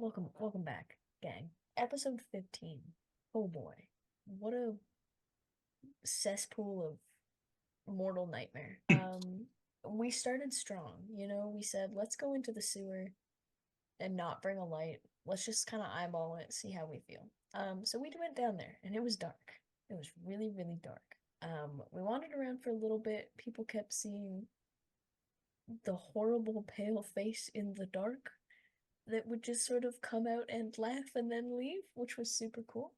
welcome back, gang. Episode 15. Oh boy. What a cesspool of mortal nightmare. We started strong, we said, let's go into the sewer and not bring a light. Let's just kind of eyeball it, see how we feel. So we went down there and it was dark. It was really, really dark. We wandered around for a little bit. People kept seeing the horrible pale face in the dark that would just sort of come out and laugh and then leave, which was super cool.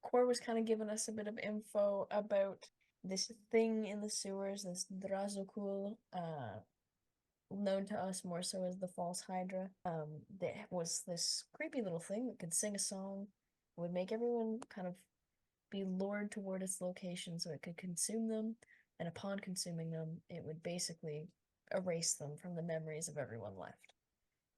Core was kind of giving us a bit of info about this thing in the sewers, this Drazokul, known to us more so as the False Hydra. That was this creepy little thing that could sing a song, would make everyone kind of be lured toward its location so it could consume them, and upon consuming them, it would basically erase them from the memories of everyone left.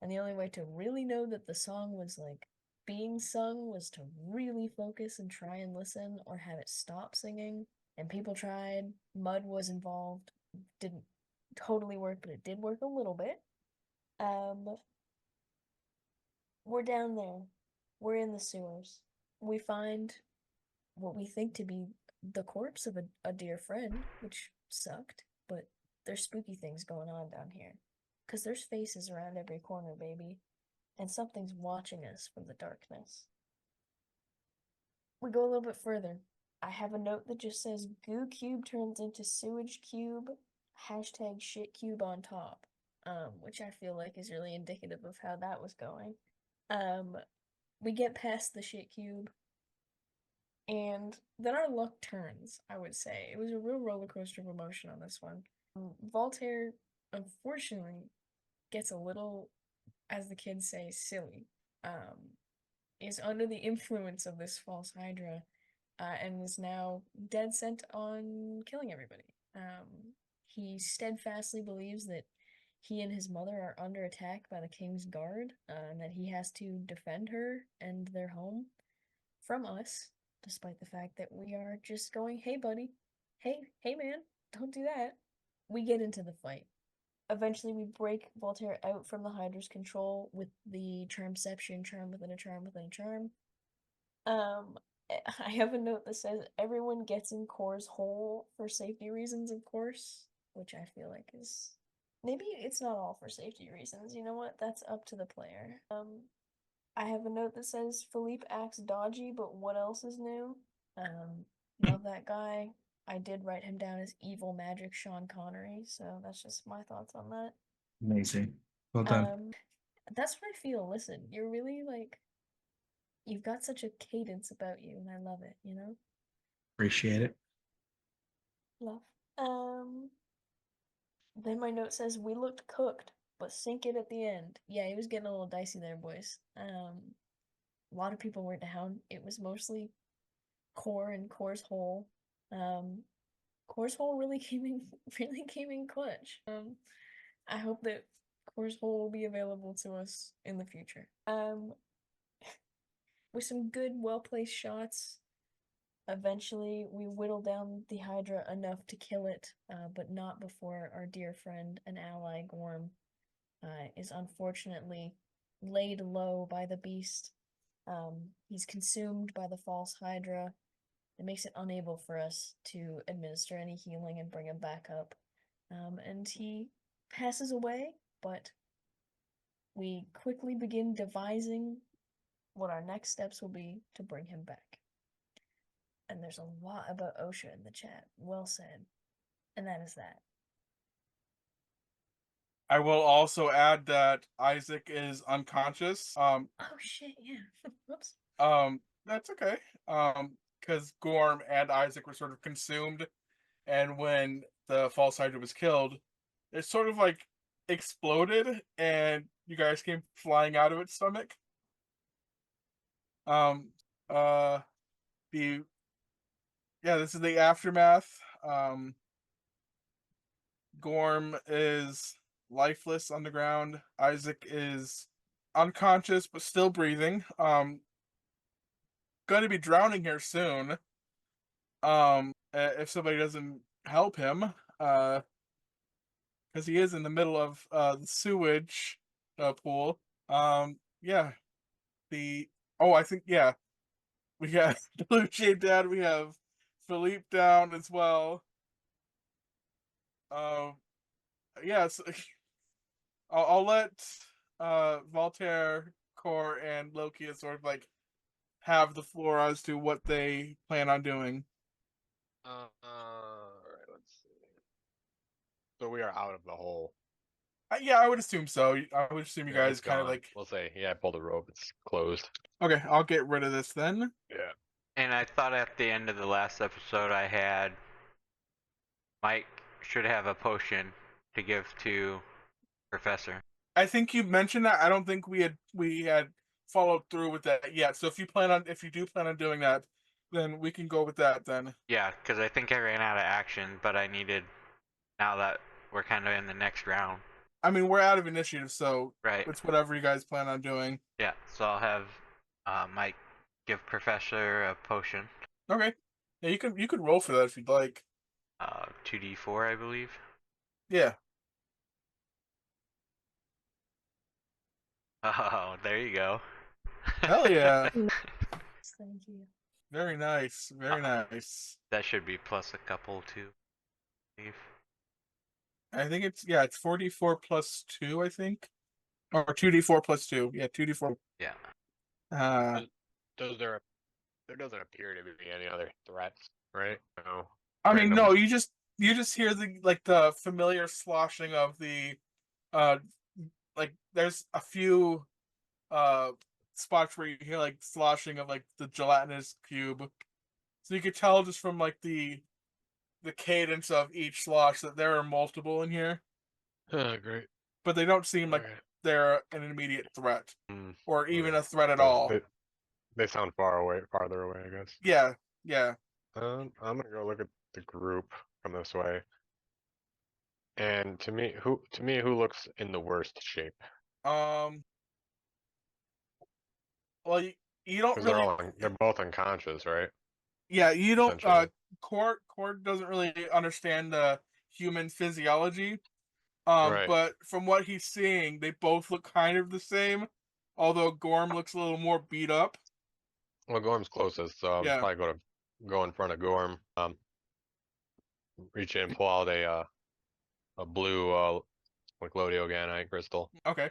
And the only way to really know that the song was like being sung was to really focus and try and listen or have it stop singing. And people tried, mud was involved. Didn't totally work, but it did work a little bit. Um, we're down there. We're in the sewers. We find what we think to be the corpse of a dear friend, which sucked, but there's spooky things going on down here. Because there's faces around every corner, baby, and something's watching us from the darkness. We go a little bit further. I have a note that just says goo cube turns into sewage cube, hashtag shit cube on top, which I feel like is really indicative of how that was going. Um, we get past the shit cube, and then our luck turns, I would say. It was a real roller coaster of emotion on this one. Voltaire, unfortunately, gets a little, as the kids say, silly. Is under the influence of this false Hydra, and is now dead set on killing everybody. He steadfastly believes that he and his mother are under attack by the King's Guard, and that he has to defend her and their home from us, despite the fact that we are just going, hey, buddy, hey, man, don't do that. We get into the fight. Eventually, we break Voltaire out from the Hydra's control with the Charmception, charm within a charm within a charm. Um, I have a note that says everyone gets in Core's hole for safety reasons, of course, which I feel like is maybe it's not all for safety reasons. You know what? That's up to the player. I have a note that says Philippe acts dodgy, but what else is new? Love that guy. I did write him down as evil magic Sean Connery, so that's just my thoughts on that. Amazing. Well done. Um, that's what I feel. Listen, you're really like you've got such a cadence about you, and I love it. Appreciate it. Love. Um, then my note says we looked cooked, but sink it at the end. Yeah, he was getting a little dicey there, boys. A lot of people were down. It was mostly Core and Core's hole. Um, Core's hole really came in really came in clutch. I hope that Core's hole will be available to us in the future. With some good, well-placed shots, eventually we whittle down the Hydra enough to kill it, but not before our dear friend and ally Gorm is unfortunately laid low by the beast. He's consumed by the false Hydra. It makes it unable for us to administer any healing and bring him back up. And he passes away, but we quickly begin devising what our next steps will be to bring him back. And there's a lot about OSHA in the chat. Well said. And that is that. I will also add that Isaac is unconscious. Oh shit, yeah. Whoops. That's okay. Because Gorm and Isaac were sort of consumed, and when the false Hydra was killed, it sort of like exploded, and you guys came flying out of its stomach. Um, uh, the yeah, this is the aftermath. Gorm is lifeless on the ground. Isaac is unconscious but still breathing. Going to be drowning here soon. If somebody doesn't help him, because he is in the middle of the sewage pool. Yeah. I think we have Blue Jay down. We have Philippe down as well. Yeah. So I'll let Voltaire, Core, and Loki sort of like have the floor as to what they plan on doing. All right, let's see. So we are out of the hole. Yeah, I would assume so. I would assume you Yeah, guys it's kind of gone. like. We'll say, yeah, I pulled the rope. It's closed. Okay, I'll get rid of this then. Yeah. And I thought at the end of the last episode I had Mike should have a potion to give to Professor. I think you mentioned that. I don't think we had followed through with that yet. So if you do plan on doing that, then we can go with that then. Yeah, because I think I ran out of action, but I needed, now that we're kind of in the next round. I mean, we're out of initiative, so Right. it's whatever you guys plan on doing. Yeah, so I'll have Mike give Professor a potion. Okay. Yeah, you could roll for that if you'd like. 2d4, I believe. Yeah. Oh, there you go. Hell yeah. Thank you. Very nice. Very nice. That should be plus a couple too. I believe. I think it's 4d4 plus 2, I think. Or 2d4 plus 2. Yeah, 2d4. Yeah. There doesn't appear to be any other threats, right? No. I mean, Random- no, you just hear the familiar sloshing of the like there's a few spots where you hear like sloshing of like the gelatinous cube. So you could tell just from like the cadence of each slosh that there are multiple in here. Oh, great. But they don't seem like Okay. they're an immediate threat. Mm, Or even okay. a threat at So all. They sound farther away, I guess. Yeah. I'm gonna go look at the group from this way. And to me, who looks in the worst shape? Well, you don't Because really. they're both unconscious, right? Yeah, you don't. Essentially. Cord doesn't really understand the human physiology. Right. But from what he's seeing, they both look kind of the same. Although Gorm looks a little more beat up. Well, Gorm's closest, so I'll Yeah. probably go in front of Gorm. Reach in and pull out a blue like Lodioganite crystal. Okay.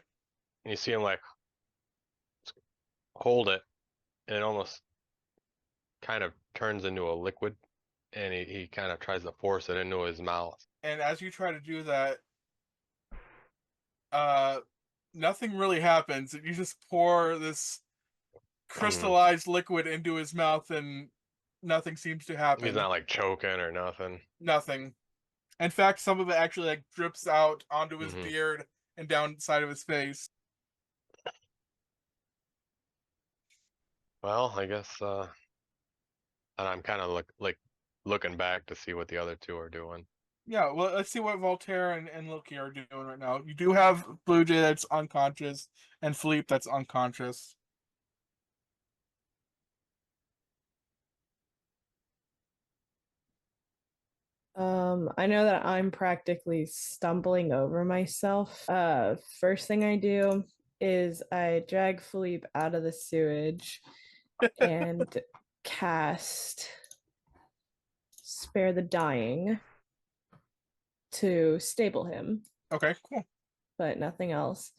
And you see him like hold it, and it almost kind of turns into a liquid, and he kind of tries to force it into his mouth. And as you try to do that, nothing really happens. You just pour this crystallized liquid into his mouth, and nothing seems to happen. He's not like choking or nothing. Nothing. In fact, some of it actually like drips out onto his beard and down the side of his face. Well, I guess and I'm kind of looking back to see what the other two are doing. Yeah, well, let's see what Voltaire and Loki are doing right now. You do have Blue Jay that's unconscious and Philippe that's unconscious. I know that I'm practically stumbling over myself. First thing I do is I drag Philippe out of the sewage and cast Spare the Dying to stable him. Okay, cool. But nothing else.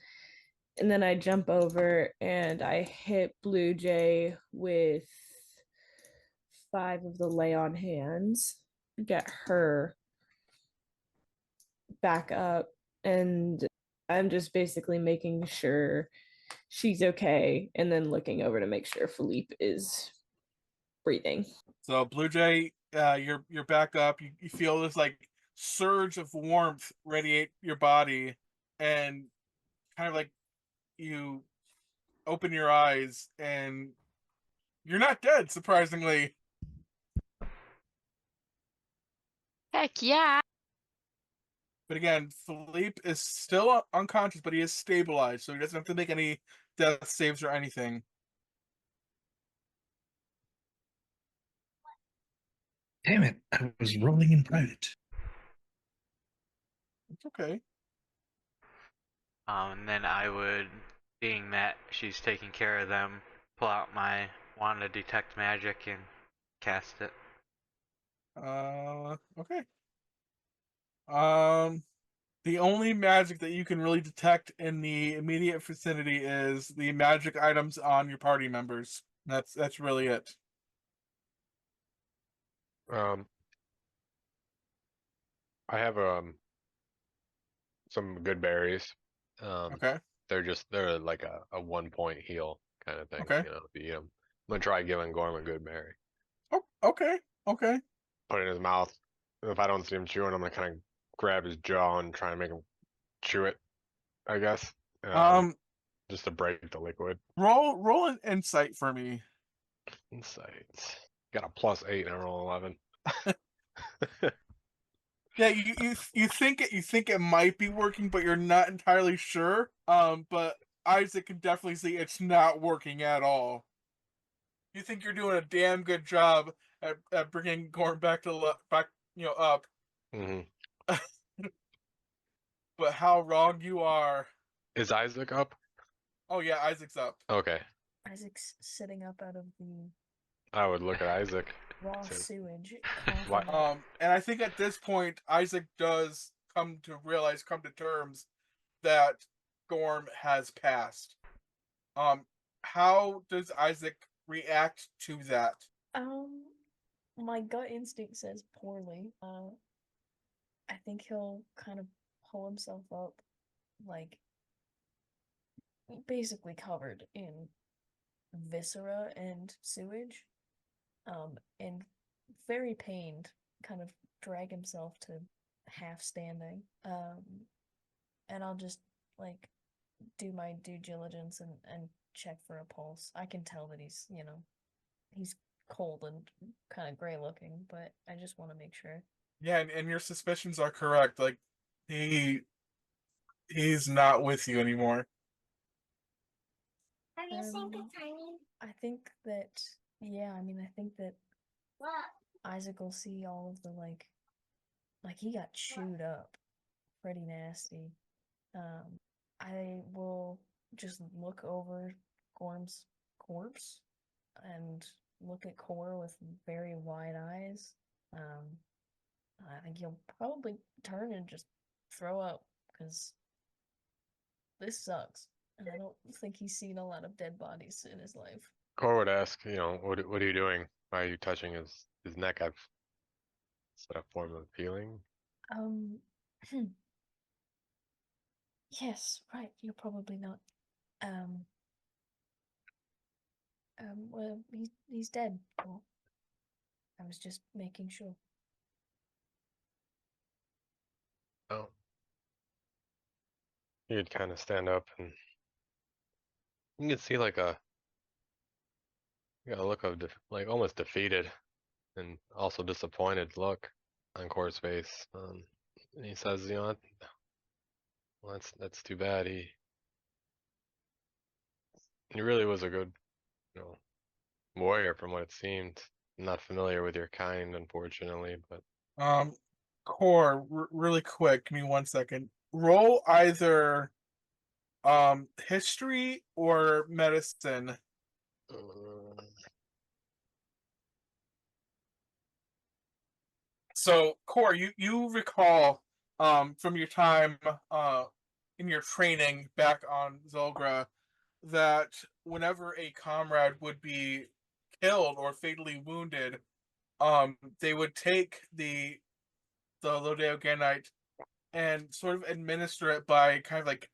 And then I jump over and I hit Blue Jay with 5 of the lay on hands, get her back up, and I'm just basically making sure she's okay and then looking over to make sure Philippe is breathing. So Blue Jay, you're back up. You feel this like surge of warmth radiate your body, and kind of like you open your eyes and you're not dead, surprisingly. Heck yeah. But again, Philippe is still unconscious, but he is stabilized, so he doesn't have to make any death saves or anything. Damn it. I was rolling in private. It's okay. And then I would Seeing that she's taking care of them, pull out my wand to detect magic and cast it. Okay. The only magic that you can really detect in the immediate vicinity is the magic items on your party members. That's really it. I have some good berries. Okay. They're like a 1 point heal kind of thing. Okay. You know, if you eat 'em. I'm gonna try giving Gorm a good berry. Oh, okay. Okay. Put it in his mouth. If I don't see him chewing, I'm gonna kind of grab his jaw and try and make him chew it, I guess. Just to break the liquid. Roll an insight for me. Insights. Got a +8 and I roll 11. Yeah, you think it might be working, but you're not entirely sure. But Isaac can definitely see it's not working at all. You think you're doing a damn good job at bringing Gorm back to back, up. hmm But how wrong you are. Is Isaac up? Oh yeah, Isaac's up. Okay. Isaac's sitting up out of the I would look at Isaac. raw So- sewage. Why- coughing. And I think at this point Isaac does come to terms that Gorm has passed. How does Isaac react to that? My gut instinct says poorly. I think he'll kind of pull himself up, like basically covered in viscera and sewage, and very pained, kind of drag himself to half standing. And I'll just like do my due diligence and check for a pulse. I can tell that he's cold and kind of gray looking, but I just want to make sure. Yeah, and your suspicions are correct. Like he's not with you anymore. Have you seen the Um, tiny? I think that I think that What? Isaac will see all of the like he got chewed up pretty nasty. I will just look over Gorm's corpse and look at Core with very wide eyes. I think he'll probably turn and just throw up because this sucks. And I don't think he's seen a lot of dead bodies in his life. Core would ask, what are you doing? Why are you touching his neck? Is that a form of healing? Yes, right, you're probably not. Well, he's dead. Well, I was just making sure. Oh. He'd kind of stand up and you can see like a look of like almost defeated and also disappointed look on Core's face. And he says, well, that's too bad. He really was a good, warrior from what it seemed. I'm not familiar with your kind, unfortunately, but Core, really quick, give me 1 second. Roll either history or medicine. So Core, you recall from your time in your training back on Zolgra that whenever a comrade would be killed or fatally wounded, they would take the Lodeoganite and sort of administer it by kind of like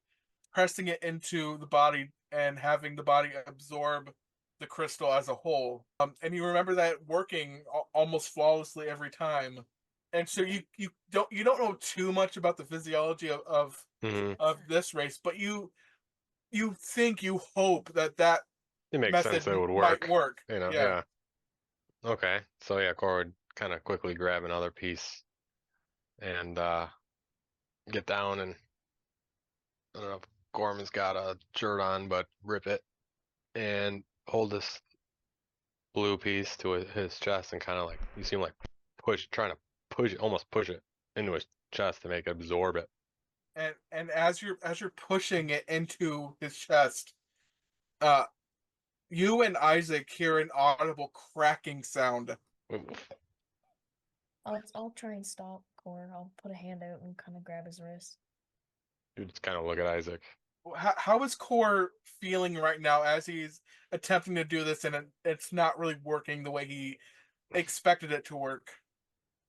pressing it into the body and having the body absorb the crystal as a whole. And you remember that working almost flawlessly every time. And so you don't know too much about the physiology of mhm. this race, but you hope that It makes method sense that it would might work. Yeah. Okay. So yeah, Core would kind of quickly grab another piece and get down and I don't know if Gorman's got a shirt on, but rip it and hold this blue piece to his chest and kind of like you seem like trying to almost push it into his chest to make it absorb it. And as you're pushing it into his chest, you and Isaac hear an audible cracking sound. I'll try and stop Core. I'll put a hand out and kind of grab his wrist. You just kind of look at Isaac. How is Core feeling right now as he's attempting to do this and it's not really working the way he expected it to work?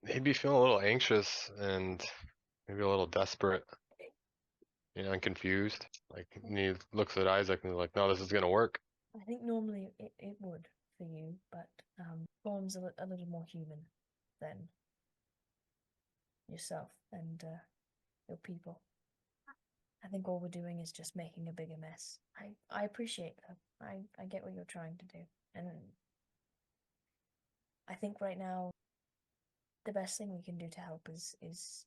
He'd be feeling a little anxious and maybe a little desperate, and confused. Like, and he looks at Isaac and he's like, "No, this is gonna work." I think normally it would for you, but Gorm's a little more human than yourself and your people. I think all we're doing is just making a bigger mess. I appreciate that. I get what you're trying to do. And I think right now the best thing we can do to help is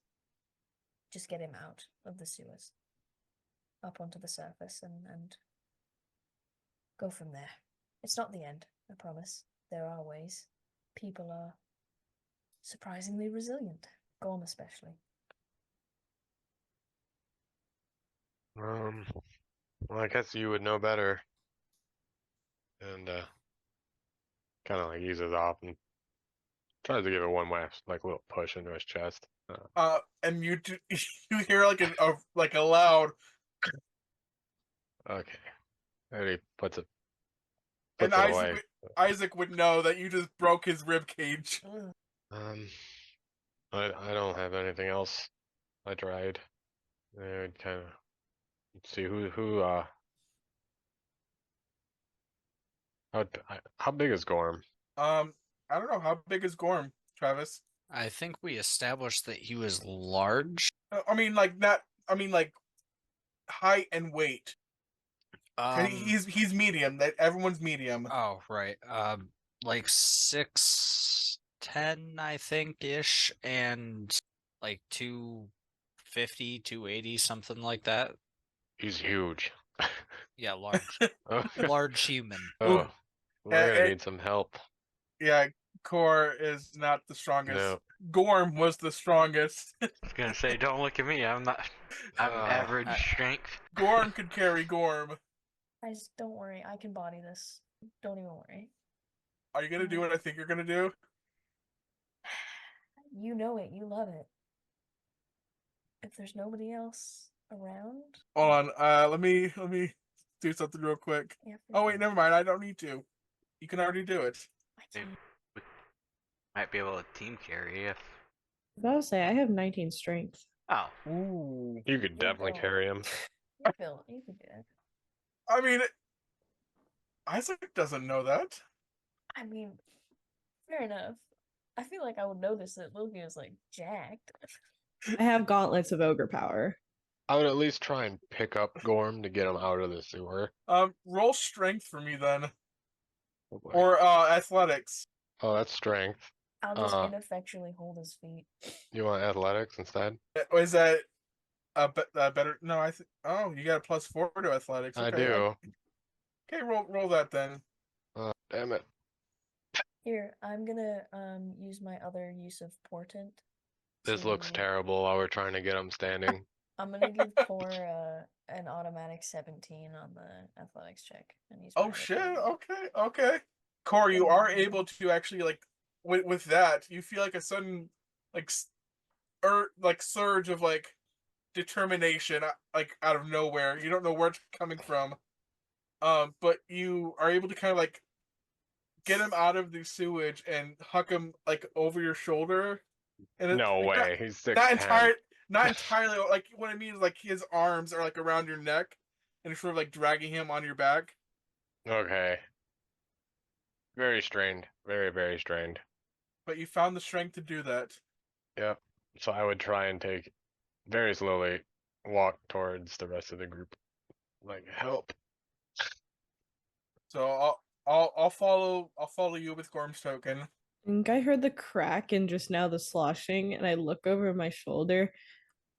just get him out of the sewers. Up onto the surface and go from there. It's not the end, I promise. There are ways. People are surprisingly resilient. Gorm especially. Well, I guess you would know better. And kind of like eases off and tries to give it one last little push into his chest. And you hear like a loud, Okay. And he puts it and away. Isaac would know that you just broke his rib cage. Ugh. I don't have anything else. I tried. I would kind of see who how big is Gorm? I don't know, how big is Gorm, Travis? I think we established that he was large. I mean, like not. I mean, like height and weight. 'Cause he's medium. That everyone's medium. Oh, right. Like 6'10", I think, ish, and like 250, 280, something like that. He's huge. Yeah, large. Oh, Large human. oh, we're gonna it- need some help. Yeah, Core is not the strongest. No. Gorm was the strongest. I was gonna say, don't look at me. I'm not. I'm average strength. Gorm could carry Gorm. Guys, don't worry. I can body this. Don't even worry. Are you gonna do what I think you're gonna do? You know it. You love it. If there's nobody else around. Hold on. Let me do something real quick. Yeah, Oh wait, never mind. I don't need to. You can already do it. I Maybe can. we might be able to team carry if. I was say I have 19 strength. Oh, Ooh. You could definitely go. carry him. Phil, you can do it. I mean, Isaac doesn't know that. I mean, fair enough. I feel like I would notice that Loki is like jacked. I have gauntlets of ogre power. I would at least try and pick up Gorm to get him out of the sewer. Roll strength for me then, Oh, boy. or athletics. Oh, that's strength. I'll just ineffectually hold his feet. You want athletics instead? Is that a better? No, I think. Oh, you got a +4 to athletics. I Okay, do. Okay, roll that then. Damn it. Here, I'm gonna use my other use of portent. This looks to- terrible while we're trying to get him standing. I'm gonna give Core an automatic 17 on the athletics check. And use my Oh other shit! portent. Okay. Corey, you are able to actually with that. You feel like a sudden surge of determination out of nowhere. You don't know where it's coming from. But you are able to kind of get him out of the sewage and huck him over your shoulder. And No way. He's 6'10". Not entirely. What I mean is his arms are around your neck, and you're sort of dragging him on your back. Okay. Very strained. Very, very strained. But you found the strength to do that. Yep. So I would try and very slowly walk towards the rest of the group. Help. So I'll follow you with Gorm's token. I think I heard the crack and just now the sloshing, and I look over my shoulder.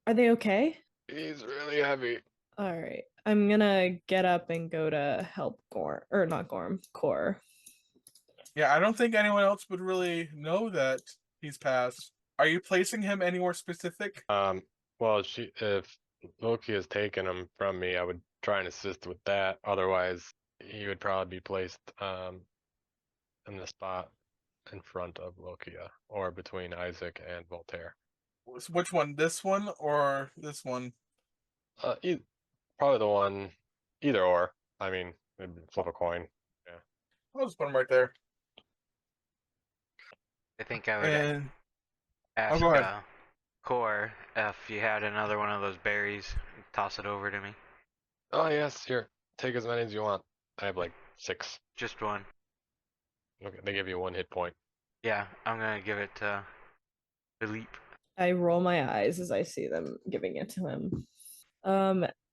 Are they okay? He's really heavy. All right. I'm gonna get up and go to help Gorm, or not Gorm, Core. Yeah, I don't think anyone else would really know that he's passed. Are you placing him anywhere specific? Well, if Loki has taken him from me, I would try and assist with that. Otherwise, he would probably be placed in the spot in front of Lokia, or between Isaac and Voltaire. Which one? This one or this one? Probably the one, either or. I mean, flip a coin. I'll just put him right there. I think I would And ask go ahead. Core if you had another one of those berries, toss it over to me. Oh yes, here. Take as many as you want. I have like 6. Just one. Okay, they give you 1 hit point. Yeah, I'm gonna give it to Philippe. I roll my eyes as I see them giving it to him.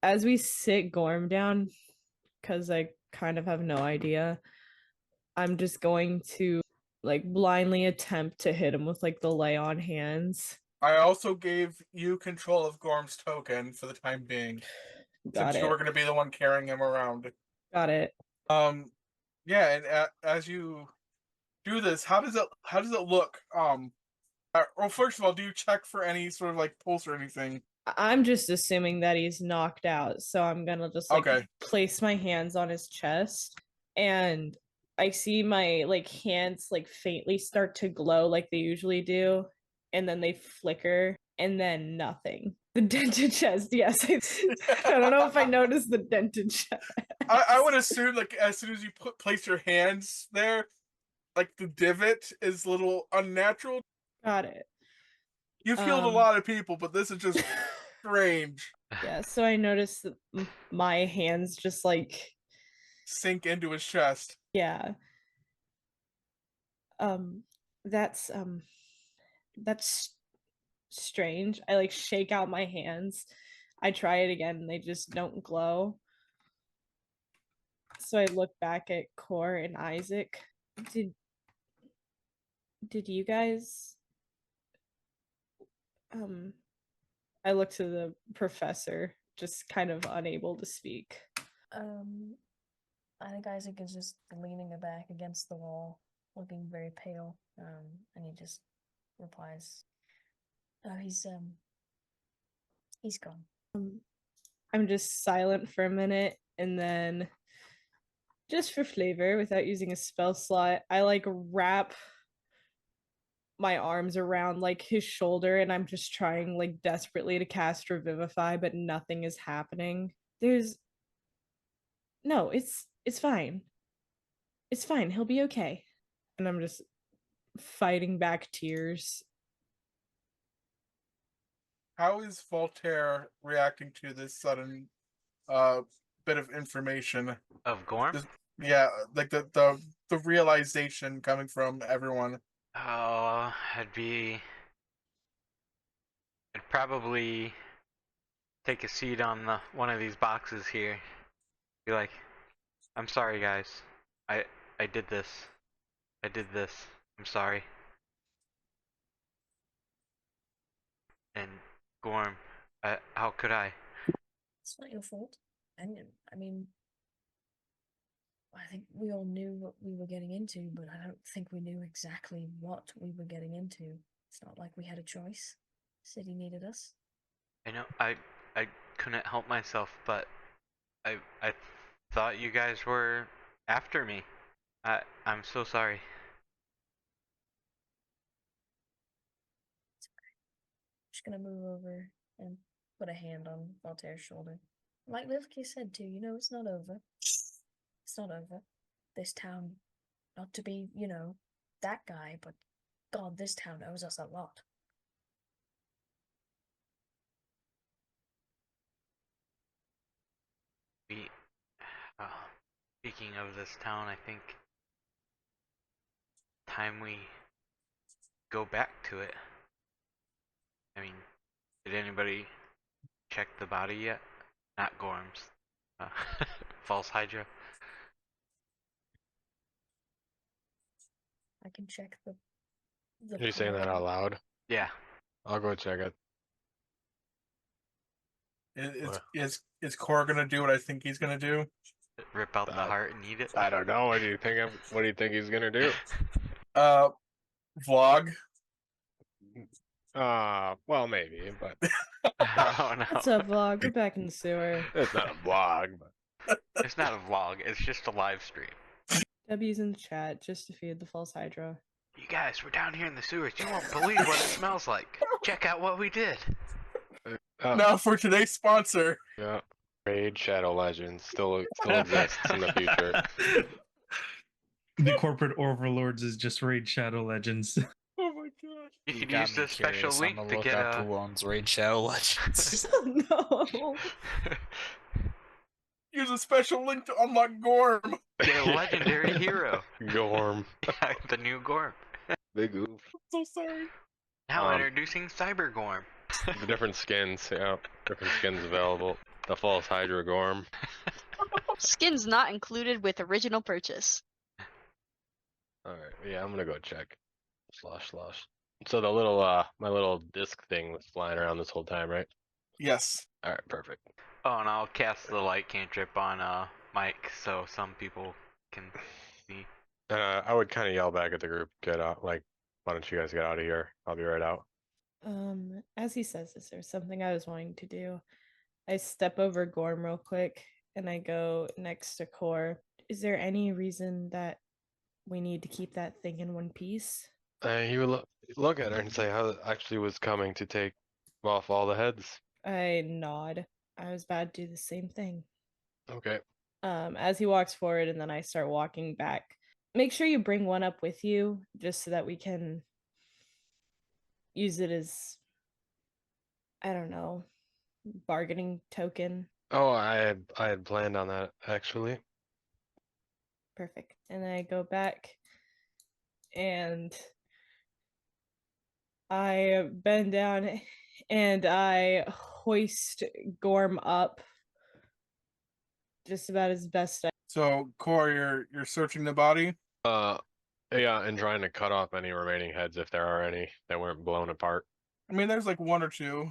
As we sit Gorm down, because I kind of have no idea, I'm just going to like blindly attempt to hit him with like the lay on hands. I also gave you control of Gorm's token for the time being, Got since it. you were going to be the one carrying him around. Got it. Yeah, and as you do this, how does it look? Well, first of all, do you check for any sort of like pulse or anything? I'm just assuming that he's knocked out, so I'm gonna just like Okay. place my hands on his chest, and I see my like hands like faintly start to glow like they usually do, and then they flicker, and then nothing. The dented chest, yes. I don't know if I noticed the dented chest. I would assume like as soon as you place your hands there, like the divot is a little unnatural. Got it. You've healed a lot of people, but this is just strange. Yeah, so I noticed that my hands just like sink into his chest. Yeah. That's strange. I like shake out my hands. I try it again and they just don't glow. So I look back at Core and Isaac. Did you guys I look to the professor, just kind of unable to speak. I think Isaac is just leaning back against the wall, looking very pale. And he just replies, "Oh, he's gone." I'm just silent for a minute, and then, just for flavor, without using a spell slot, I like wrap my arms around like his shoulder, and I'm just trying like desperately to cast Revivify, but nothing is happening. No, it's fine. It's fine. He'll be okay. And I'm just fighting back tears. How is Voltaire reacting to this sudden bit of information of Gorm? Yeah, like the realization coming from everyone. Oh, I'd probably take a seat on one of these boxes here. Be like, "I'm sorry, guys. I did this. I did this. I'm sorry." And Gorm, how could I? It's not your fault. And I mean, I think we all knew what we were getting into, but I don't think we knew exactly what we were getting into. It's not like we had a choice. City needed us. I know I couldn't help myself, but I thought you guys were after me. I'm so sorry. It's okay. I'm just gonna move over and put a hand on Voltaire's shoulder. Like Lilke said too, it's not over. It's not over. This town, not to be, that guy, but God, this town owes us a lot. Speaking of this town, I think time we go back to it. I mean, did anybody check the body yet? Not Gorm's. False Hydra. I can check the Are you saying that pile. out loud? Yeah. I'll go check it. Is Cor gonna do what I think he's gonna do? Rip out the heart and eat it. I don't know. What do you think? What do you think he's gonna do? Vlog. Well, maybe, but Oh no. What's up, vlog? We're back in the sewer. it's not a vlog. But It's not a vlog. It's just a live stream. W's in the chat just to feed the false hydra. You guys, we're down here in the sewers. You won't believe what it smells like. Check out what we did. Now for today's sponsor. Yeah. Raid Shadow Legends still exists in the future. The corporate overlords is just Raid Shadow Legends. Oh my god. You can got use me this special curious. link I'm to gonna look get up a. who owns Raid Shadow Legends. No. Use a special link to unlock Gorm. Get a legendary hero. Gorm. The new Gorm. Big oof. I'm so sorry. Now Um, introducing Cyber Gorm. The different skins, yeah. Different skins available. The false Hydra Gorm. Skins not included with original purchase. Alright, yeah, I'm gonna go check. Slash. So the little my little disc thing was flying around this whole time, right? Yes. Alright, perfect. Oh, and I'll cast the light cantrip on Mike so some people can see. I would kind of yell back at the group, get out, like, why don't you guys get out of here? I'll be right out. As he says this, there's something I was wanting to do. I step over Gorm real quick and I go next to Core. Is there any reason that we need to keep that thing in one piece? You would look at her and say how it actually was coming to take off all the heads. I nod. I was about to do the same thing. Okay. As he walks forward and then I start walking back. Make sure you bring one up with you just so that we can use it as, I don't know, bargaining token. Oh, I had planned on that actually. Perfect. And then I go back and I bend down and I hoist Gorm up just about as best I. So, Core, you're searching the body. Yeah, and trying to cut off any remaining heads if there are any that weren't blown apart. I mean, there's like one or two.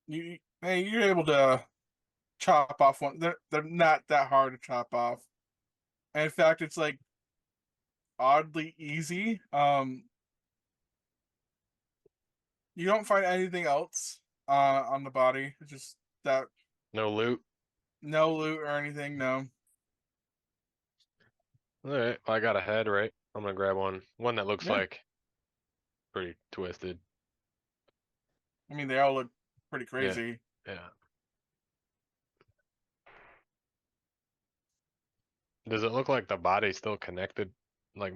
You're able to chop off one. They're not that hard to chop off. And in fact, it's like oddly easy. You don't find anything else on the body. It's just that No loot. no loot or anything. No. Alright, I got a head, right? I'm gonna grab one that looks Yeah. like pretty twisted. I mean, they all look pretty crazy. Yeah. Does it look like the body's still connected? Like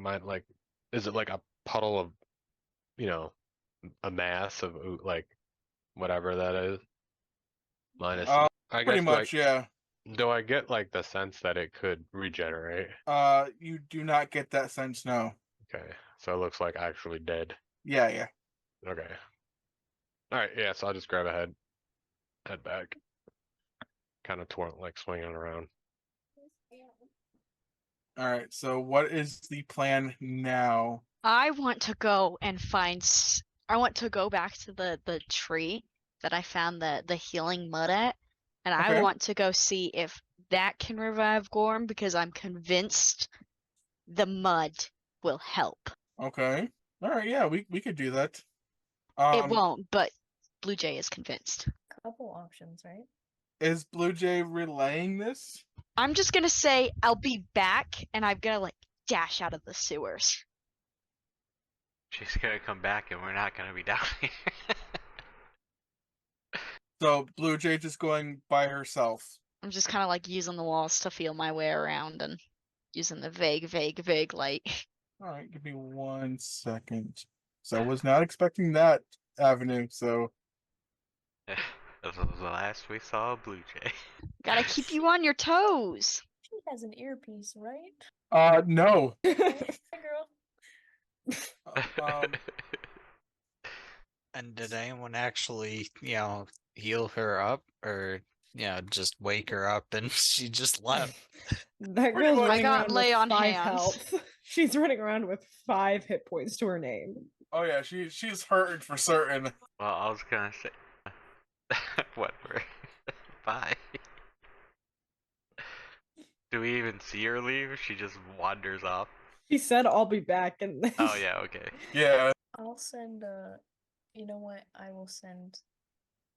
is it like a puddle of, a mass of like whatever that is? Minus, I Pretty guess, much, yeah. do I get like the sense that it could regenerate? You do not get that sense, no. Okay, so it looks like actually dead. Yeah. Okay. Alright, yeah, so I'll just grab a head back. Kind of like swinging around. All right. So, what is the plan now? I want to go and I want to go back to the tree that I found the healing mud at, and Okay. I want to go see if that can revive Gorm because I'm convinced the mud will help. Okay. All right. Yeah, we could do that. It won't, but Blue Jay is convinced. Couple options, right? Is Blue Jay relaying this? I'm just gonna say I'll be back, and I'm gonna dash out of the sewers. She's gonna come back and we're not gonna be down here. So Blue Jay just going by herself. I'm just kind of using the walls to feel my way around and using the vague light. All right, give me 1 second. So I was not expecting that avenue. So This was the last we saw of Blue Jay. Gotta keep you on your toes. She has an earpiece, right? no. Hey, girl. And did anyone actually, heal her up or, just wake her up and she just left? That Pretty girl's much. running I got around lay with on 5 hands. health. She's running around with 5 hit points to her name. Oh yeah, she's hurting for certain. Well, I was gonna say. Whatever. Bye. Do we even see her leave? She just wanders off. She said, "I'll be back," and then Oh yeah, okay. Yeah. I'll send you know what? I will send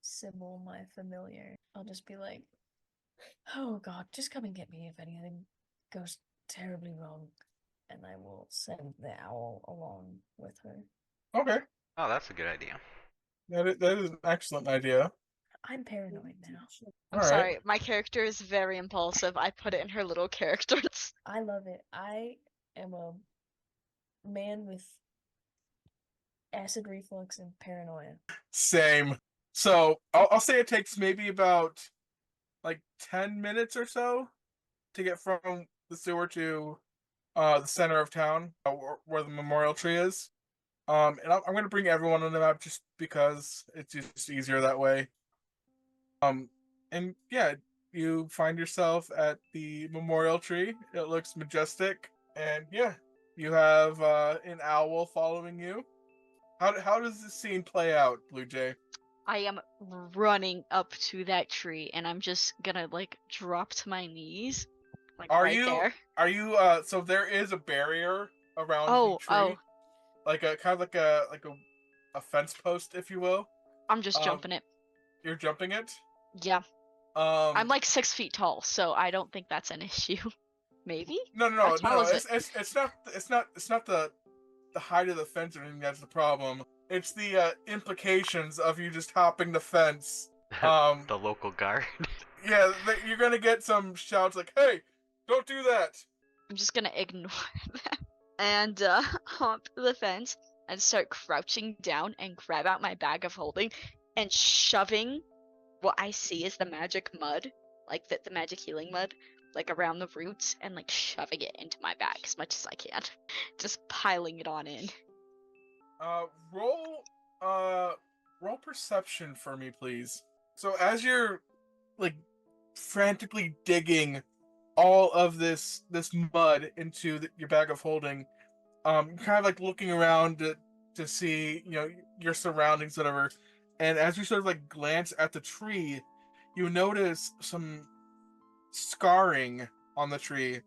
Sybil, my familiar. I'll just be like, oh god, just come and get me if anything goes terribly wrong. And I will send the owl along with her. Okay, Oh, that's a good idea. that is an excellent idea. I'm paranoid now. I'm All right. sorry, my character is very impulsive. I put it in her little characters. I love it. I am a man with acid reflux and paranoia. Same. So I'll say it takes maybe about like 10 minutes or so to get from the sewer to the center of town, where the memorial tree is. And I'm going to bring everyone on the map just because it's just easier that way. And yeah, you find yourself at the memorial tree. It looks majestic, and yeah, you have an owl following you. How does this scene play out, Blue Jay? I am running up to that tree and I'm just gonna like drop to my knees. Like Are right you there. are you so there is a barrier around the Oh, tree, oh, like a kind of like a fence post, if you will. I'm just Um, jumping it. You're jumping it. Yeah. I'm Um, like 6 feet tall, so I don't think that's an issue. Maybe? no, no, How no, tall no. is it? It's not the height of the fence or anything that's the problem. It's the implications of you just hopping the fence. The local guard. Yeah, you're gonna get some shouts like, "Hey, don't do that!" I'm just gonna ignore that and hop the fence and start crouching down and grab out my bag of holding and shoving what I see is the magic mud, like the magic healing mud, like around the roots and like shoving it into my bag as much as I can. Just piling it on in. Roll, roll perception for me, please. So as you're like frantically digging all of this mud into your bag of holding, kind of like looking around to see, you know, your surroundings, whatever. And as you sort of like glance at the tree, you notice some scarring on the tree.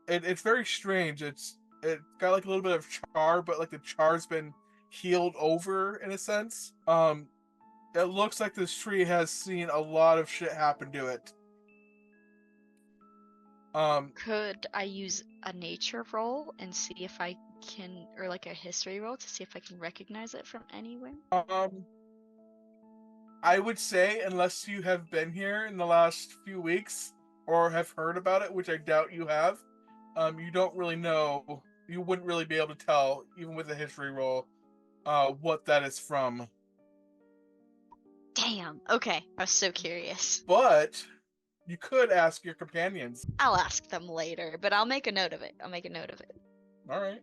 It's very strange. It's got like a little bit of char, but like the char's been healed over in a sense. It looks like this tree has seen a lot of shit happen to it. Could I use a nature roll and see if I can, or like a history roll to see if I can recognize it from anywhere? I would say, unless you have been here in the last few weeks or have heard about it, which I doubt you have, you don't really know. You wouldn't really be able to tell, even with a history roll, what that is from. Damn. Okay, I was so curious. But you could ask your companions. I'll ask them later, but I'll make a note of it. All right.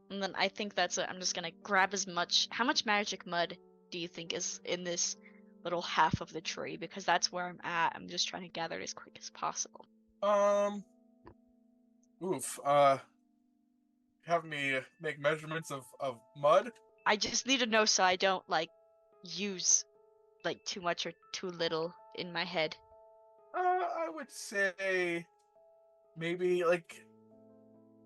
And then I think that's it. I'm just gonna grab as much. How much magic mud do you think is in this little half of the tree? Because that's where I'm at. I'm just trying to gather it as quick as possible. Oof. Have me make measurements of mud. I just need to know so I don't like use like too much or too little in my head. I would say maybe like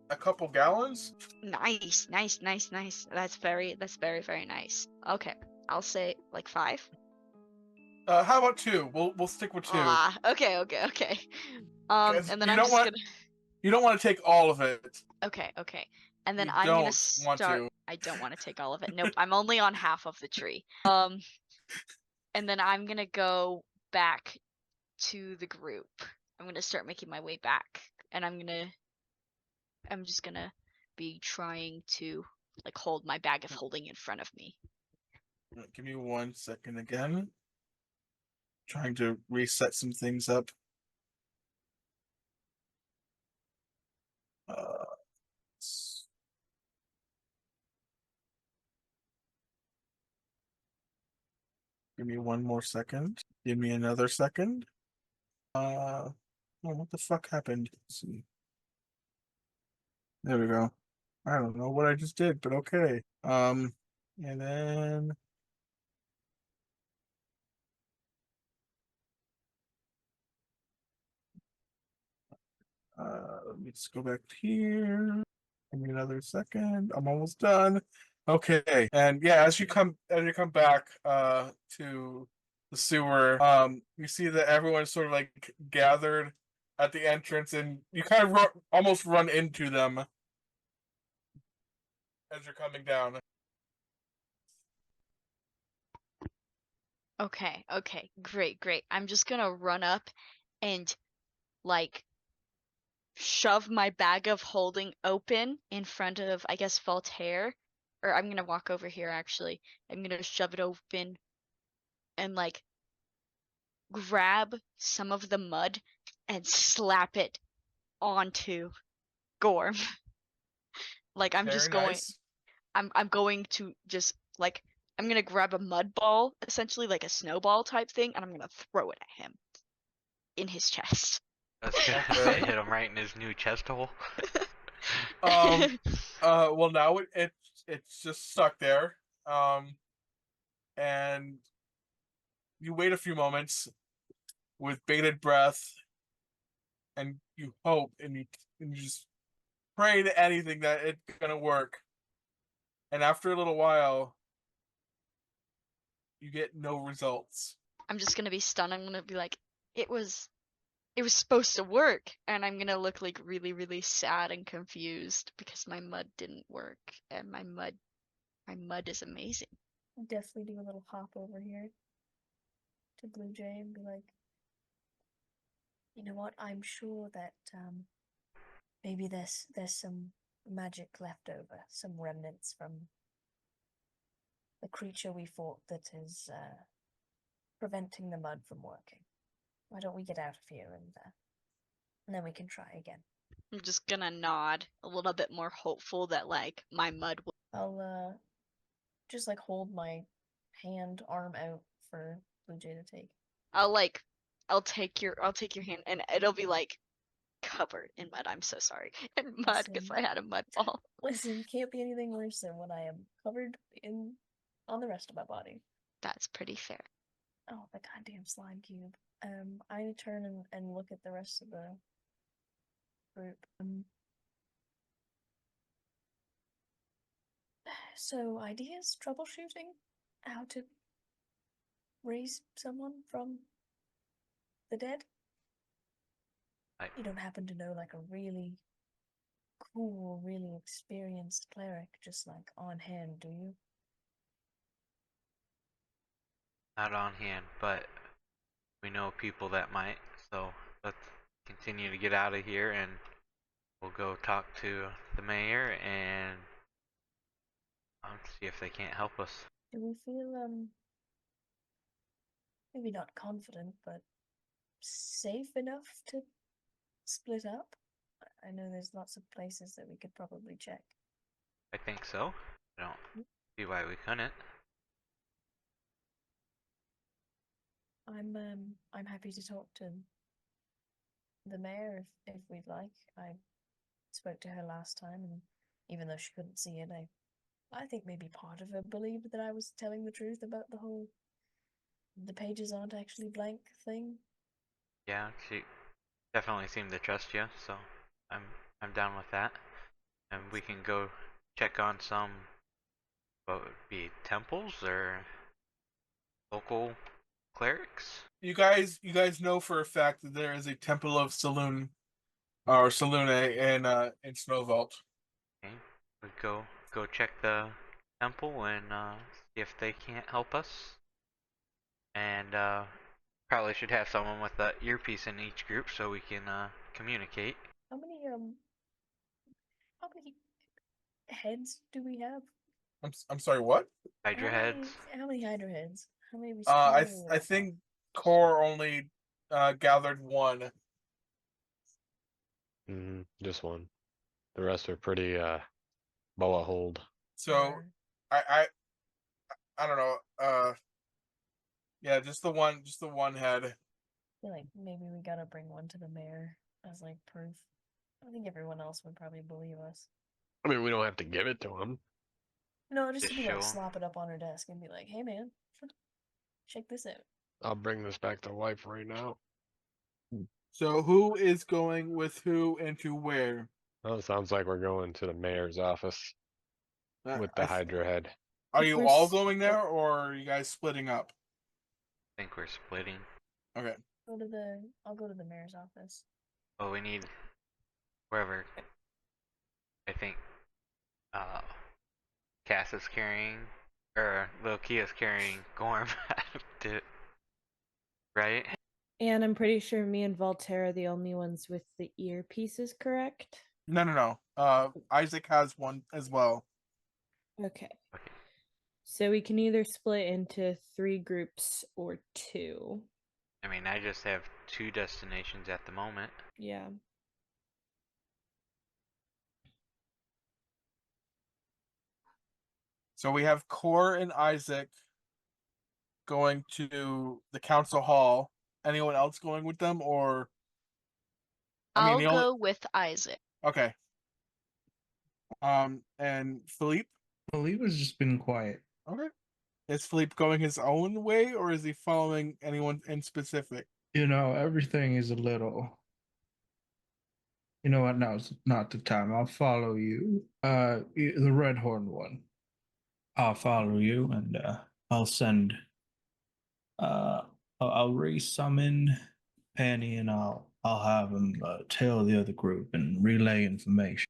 a couple gallons. Nice. That's very, very nice. Okay, I'll say like 5. How about 2? We'll stick with 2. Ah, okay. And then you I'm don't just want gonna. you don't want to take all of it. Okay. And then You I'm gonna don't want start. to. I don't want to take all of it. Nope, I'm only on half of the tree. And then I'm gonna go back to the group. I'm gonna start making my way back, and I'm just gonna be trying to like hold my bag of holding in front of me. Give me 1 second again. Trying to reset some things up. Give me 1 more second. Give me another second. Oh, what the fuck happened? Let's see. There we go. I don't know what I just did, but okay. And then let me just go back here. Give me another second. I'm almost done. Okay, and yeah, as you come back to the sewer, you see that everyone's sort of like gathered at the entrance, and you kind of almost run into them as you're coming down. Okay, great. I'm just gonna run up and like shove my bag of holding open in front of, I guess, Voltaire. Or I'm gonna walk over here actually. I'm gonna shove it open and like grab some of the mud and slap it onto Gorm. Like I'm Very just going nice. I'm going to just like I'm gonna grab a mud ball, essentially like a snowball type thing, and I'm gonna throw it at him in his chest. That's good. Okay. Hit him right in his new chest hole. Well, now it's just stuck there. And you wait a few moments with bated breath, and you hope, and you just pray to anything that it's gonna work. And after a little while, you get no results. I'm just gonna be stunned. I'm gonna be like, it was supposed to work, and I'm gonna look like really sad and confused because my mud didn't work, and my mud is amazing. Definitely do a little hop over here to Blue Jay and be like, you know what? I'm sure that maybe there's some magic left over, some remnants from the creature we fought that is preventing the mud from working. Why don't we get out of here and then we can try again. I'm just gonna nod a little bit more hopeful that like my mud will. I'll just like hold my arm out for Blue Jay to take. I'll take your hand, and it'll be like covered in mud. I'm so sorry. In mud because Listen. I had a mud ball. Listen, can't be anything worse than when I am covered on the rest of my body. That's pretty fair. Oh, the goddamn slime cube. I turn and look at the rest of the group. So ideas, troubleshooting, how to raise someone from the dead? You don't happen to know like a really cool, really experienced cleric just like on hand, do you? Not on hand, but we know people that might. So let's continue to get out of here, and we'll go talk to the mayor and see if they can't help us. Do we feel maybe not confident, but safe enough to split up? I know there's lots of places that we could probably check. I think so. I don't see why we couldn't. I'm happy to talk to the mayor if we'd like. I spoke to her last time, and even though she couldn't see it, I think maybe part of her believed that I was telling the truth about the whole the pages aren't actually blank thing. Yeah, she definitely seemed to trust you, so I'm down with that. And we can go check on some, what would be temples or local clerics. You guys know for a fact that there is a temple of Saloon or Salune in Snowvault. Okay, we go check the temple and see if they can't help us. And probably should have someone with the earpiece in each group so we can communicate. How many heads do we have? I'm sorry, what? Hydra heads. How many Hydra heads? How many we I think Core only gathered one. Just one. The rest are pretty boa hold. So I don't know. Yeah, just the one head. I feel like maybe we gotta bring one to the mayor as like proof. I think everyone else would probably believe us. I mean, we don't have to give it to him. No, just to Just be show like 'em. slop it up on her desk and be like, "Hey, man, check this out." I'll bring this back to wife right now. So who is going with who and to where? Well, it sounds like we're going to the mayor's office. with the Hydra head. Are you We're all s- going there, or are you guys splitting up? I think we're splitting. Okay. I'll go to the mayor's office. Well, we need wherever. I think Cass is carrying, or Lil Kia's carrying Gorm. Right? And I'm pretty sure me and Voltaire are the only ones with the earpieces, correct? No. Isaac has one as well. Okay. Okay. So we can either split into 3 groups or 2. I mean, I just have 2 destinations at the moment. Yeah. So we have Core and Isaac going to the council hall. Anyone else going with them, or I'll the only go with Isaac. okay. And Philippe. Philippe has just been quiet. Okay. Is Philippe going his own way, or is he following anyone in specific? You know, everything is a little. You know what? Now it's not the time. I'll follow you. The red horn one. I'll follow you, and I'll send. I'll resummon Penny, and I'll have him tell the other group and relay information.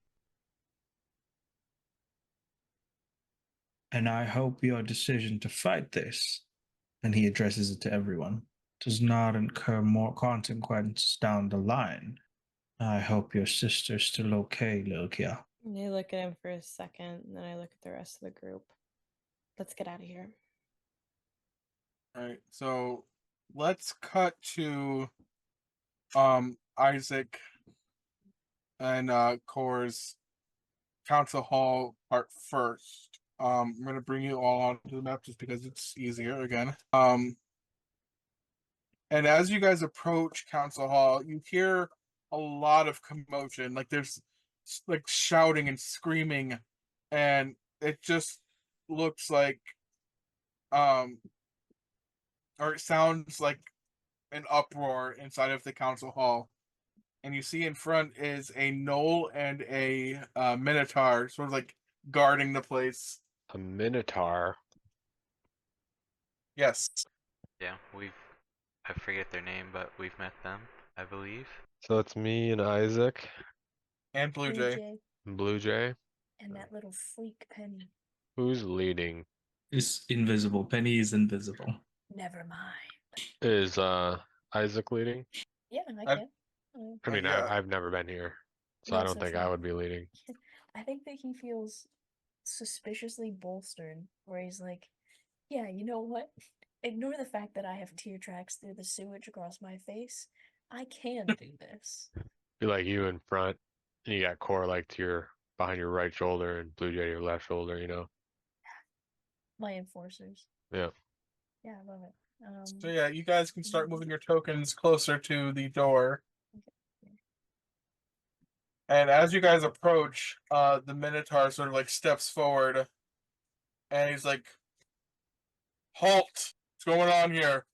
And I hope your decision to fight this, and he addresses it to everyone, does not incur more consequences down the line. I hope your sister's still okay, Lokia. I look at him for a second, and then I look at the rest of the group. Let's get out of here. All right. So let's cut to Isaac and Core's council hall part first. I'm gonna bring you all onto the map just because it's easier again. And as you guys approach council hall, you hear a lot of commotion. Like there's like shouting and screaming, and it just looks like or it sounds like an uproar inside of the council hall. And you see in front is a gnoll and a minotaur, sort of like guarding the place. A Minotaur. Yes. Yeah, I forget their name, but we've met them, I believe. So it's me and Isaac And Blue Jay. and Blue Jay. And that little freak Penny. Who's leading? It's invisible. Penny is invisible. Never mind. Is Isaac leading? Yeah, I I- can. I mean, yeah. I've never been here, so I Yes, don't think that's I right. would be leading. I think that he feels suspiciously bolstered, where he's like, yeah, you know what? Ignore the fact that I have tear tracks through the sewage across my face. I can do this. Be like you in front, and you got Core like to your behind your right shoulder, and Blue Jay to your left shoulder. You know. My enforcers. Yeah. Yeah, I love it. So yeah, you guys can start moving your tokens closer to the door. And as you guys approach, the Minotaur sort of like steps forward, and he's like, "Halt! What's going on here?"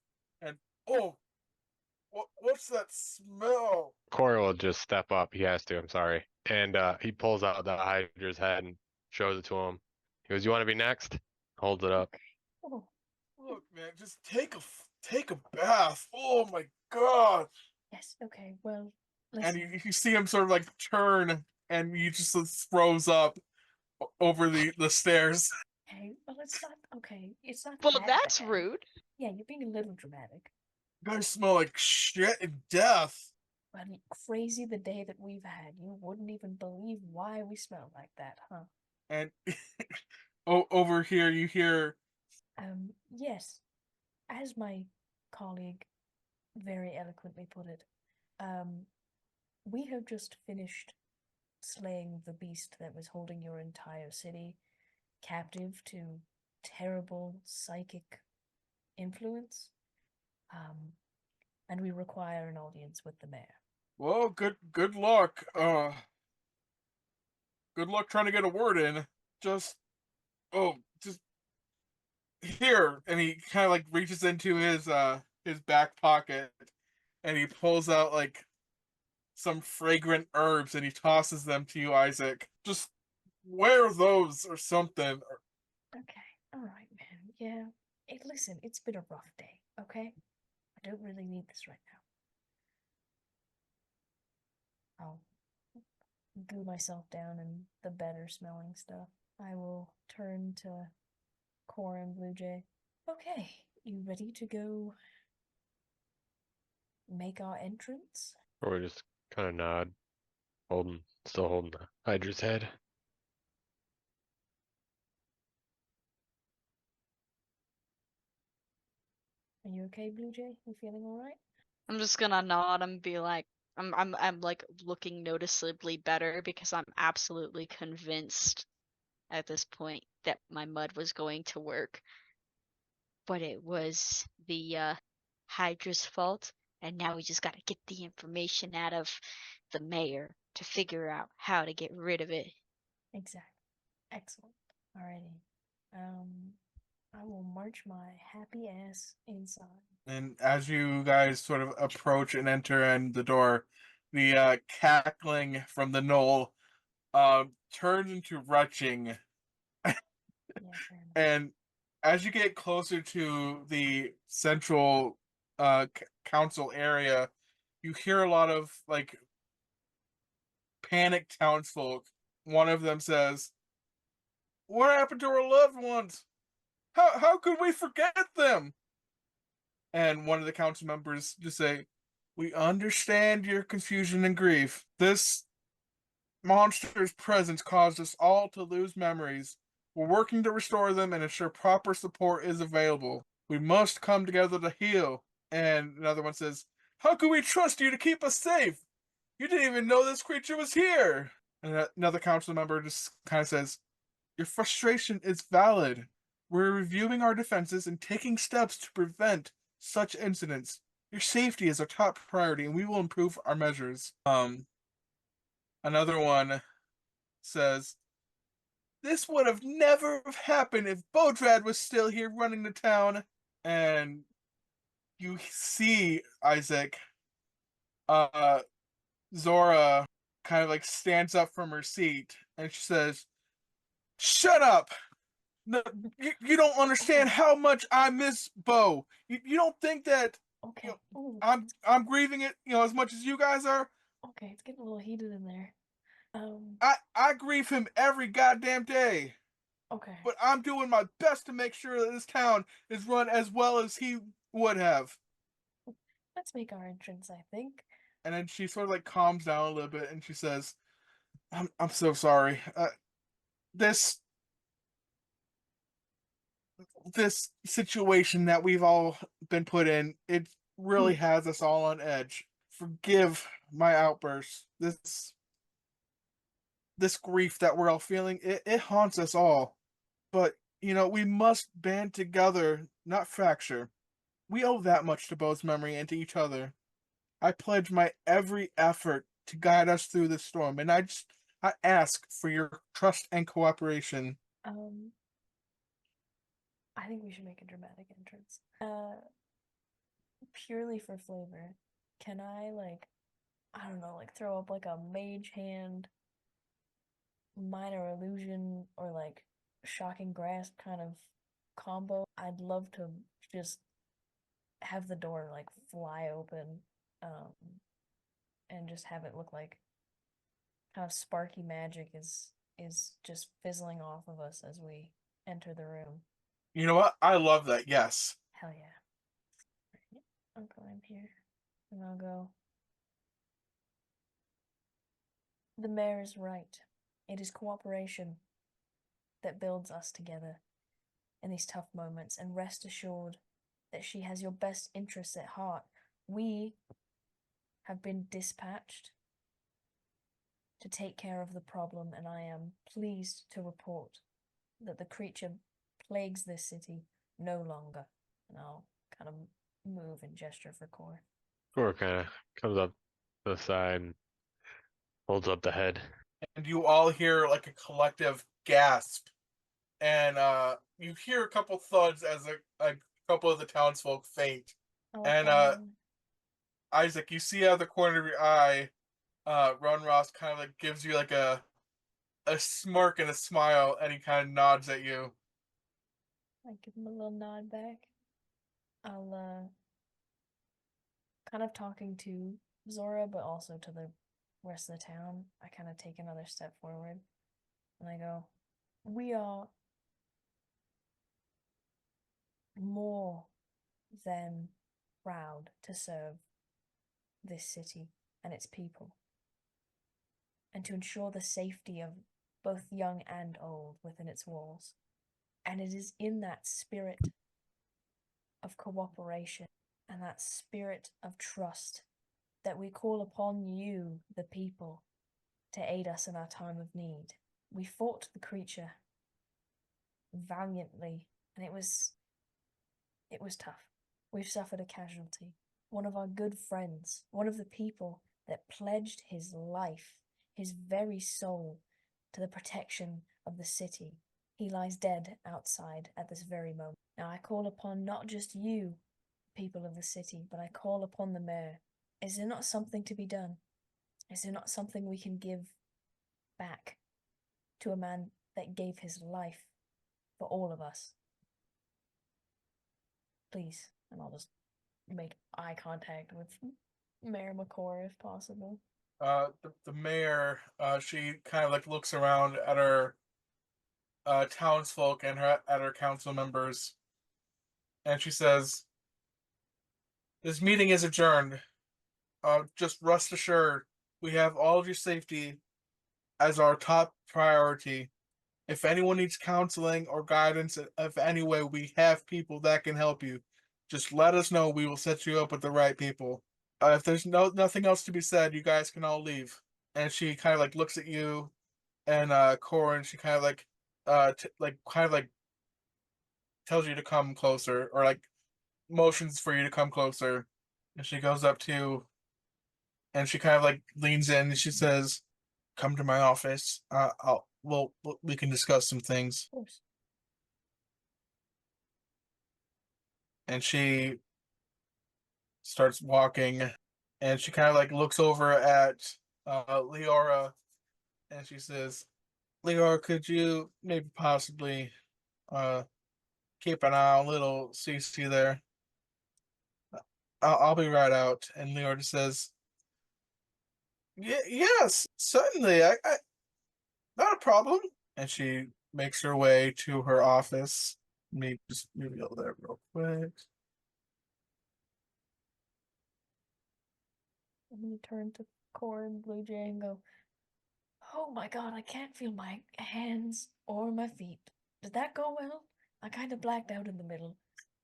And oh, what's that smell? Corey will just step up. He has to. I'm sorry. And he pulls out the Hydra's head and shows it to him. He goes, "You want to be next?" Holds it up. Oh, Look, man, just take a bath. Oh my god! yes, okay, well, And listen. you see him sort of like turn, and he just throws up over the stairs. Okay, well, it's not, okay, it's not Well, that that's bad. rude. Yeah, you're being a little dramatic. You guys smell like shit and death. But crazy the day that we've had. You wouldn't even believe why we smell like that, huh? And over here you hear Yes. As my colleague very eloquently put it, we have just finished slaying the beast that was holding your entire city captive to terrible psychic influence. And we require an audience with the mayor. well, good luck. Good luck trying to get a word in. Just here. And he kind of like reaches into his back pocket, and he pulls out like some fragrant herbs, and he tosses them to you, Isaac. Just wear those or something. Okay, alright, man. Yeah. Hey, listen, it's been a rough day, okay? I don't really need this right now. I'll glue myself down in the better smelling stuff. I will turn to Core and Blue Jay. Okay, you ready to go make our entrance? Or we just kind of nod, still holding the Hydra's head. Are you okay, Blue Jay? You feeling alright? I'm just gonna nod and be like, I'm like looking noticeably better because I'm absolutely convinced at this point that my mud was going to work. But it was the Hydra's fault, and now we just gotta get the information out of the mayor to figure out how to get rid of it. Exactly. Excellent. Alrighty. I will march my happy ass inside. And as you guys sort of approach and enter in the door, the cackling from the knoll turns into retching. Yeah, fair enough. And as you get closer to the central council area, you hear a lot of like panicked townsfolk. One of them says, "What happened to our loved ones? How could we forget them?" And one of the council members just say, "We understand your confusion and grief. This monster's presence caused us all to lose memories. We're working to restore them and ensure proper support is available. We must come together to heal." And another one says, "How could we trust you to keep us safe? You didn't even know this creature was here." And another council member just kind of says, "Your frustration is valid. We're reviewing our defenses and taking steps to prevent such incidents. Your safety is our top priority, and we will improve our measures." Another one says, "This would have never have happened if Bodrad was still here running the town." And you see Isaac, Zora kind of like stands up from her seat and she says, "Shut up! No, you don't understand how much I miss Bo. You don't think that Okay. Ooh, I'm grieving it, as much as you guys are. okay, it's getting a little heated in there. I grieve him every goddamn day. Okay. But I'm doing my best to make sure that this town is run as well as he would have." Let's make our entrance, I think. And then she sort of like calms down a little bit and she says, I'm so sorry. This this situation that we've all been put in, it really has us all on edge. Forgive my outburst. This grief that we're all feeling, it haunts us all. But we must band together, not fracture. We owe that much to Bo's memory and to each other. I pledge my every effort to guide us through this storm, and I ask for your trust and cooperation. I think we should make a dramatic entrance. Purely for flavor. Can I I don't know, throw up a mage hand, minor illusion, or shocking grasp kind of combo? I'd love to just have the door fly open, and just have it look like kind of sparky magic is just fizzling off of us as we enter the room. You know what? I love that. Yes. Hell yeah. Right, I'll go in here and I'll go. The mayor is right. It is cooperation that builds us together in these tough moments, and rest assured that she has your best interests at heart. We have been dispatched to take care of the problem, and I am pleased to report that the creature plagues this city no longer. And I'll kind of move and gesture for Core. Core kind of comes up to the side and holds up the head. And you all hear like a collective gasp, and you hear a couple thuds as a couple of the townsfolk faint. And Isaac, you see out of the corner of your eye, Ron Ross kind of gives you a a smirk and a smile, and he kind of nods at you. I give him a little nod back. I'll kind of talking to Zora, but also to the rest of the town. I kind of take another step forward, and I go, "We are more than proud to serve this city and its people, and to ensure the safety of both young and old within its walls. And it is in that spirit of cooperation and that spirit of trust that we call upon you, the people, to aid us in our time of need. We fought the creature valiantly, and it was tough. We've suffered a casualty. One of our good friends, one of the people that pledged his life, his very soul, to the protection of the city. He lies dead outside at this very moment. Now I call upon not just you, people of the city, but I call upon the mayor. Is there not something to be done? Is there not something we can give back to a man that gave his life for all of us? Please. And I'll just make eye contact with Mayor McCore if possible. The mayor, she kind of like looks around at her townsfolk and at her council members, and she says, "This meeting is adjourned. Just rest assured, we have all of your safety as our top priority. If anyone needs counseling or guidance of any way, we have people that can help you. Just let us know. We will set you up with the right people. If there's nothing else to be said, you guys can all leave." And she kind of like looks at you and Cora, and she kind of like tells you to come closer, or like motions for you to come closer. And she goes up to you, and she kind of like leans in, and she says, "Come to my office. We can discuss some things." Of course. And she starts walking, and she kind of like looks over at Leora, and she says, "Leora, could you maybe possibly keep an eye on little Cece there? I'll be right out." And Leora says, Yes, certainly. I not a problem." And she makes her way to her office. Let me just reveal that real quick. I'm gonna turn to Core and Blue Jay and go, "Oh my god, I can't feel my hands or my feet. Did that go well? I kind of blacked out in the middle."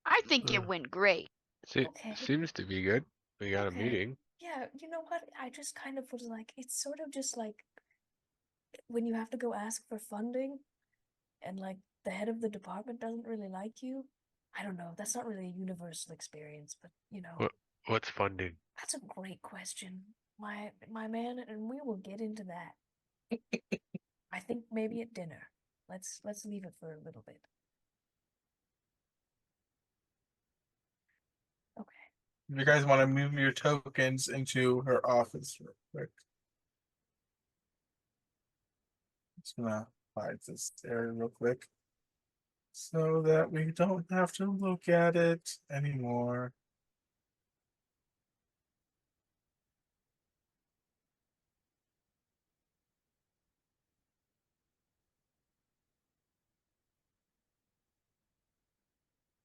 I think it went great. Okay. Seems to be good. We got a Okay. meeting. Yeah, you know what? I just kind of was like, it's sort of just like when you have to go ask for funding and like the head of the department doesn't really like you. I don't know. That's not really a universal experience, but you know, What's funding? that's a great question. My man, and we will get into that. I think maybe at dinner. Let's leave it for a little bit. Okay. If you guys want to move your tokens into her office real quick. Just gonna hide this area real quick so that we don't have to look at it anymore.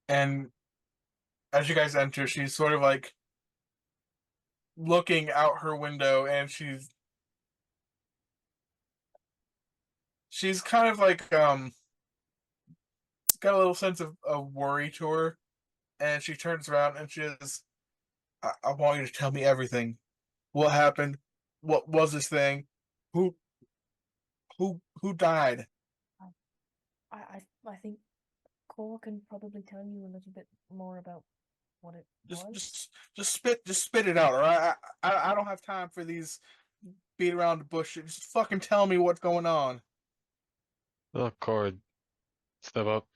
And as you guys enter, she's sort of like looking out her window, and she's kind of like got a little sense of worry to her, and she turns around and she says, I want you to tell me everything. What happened? What was this thing? Who who died?" I think Cole can probably tell you a little bit more about what it was. Just spit it out, all right? I don't have time for these beat around the bush. Just fucking tell me what's going on. Look, Cord, step up,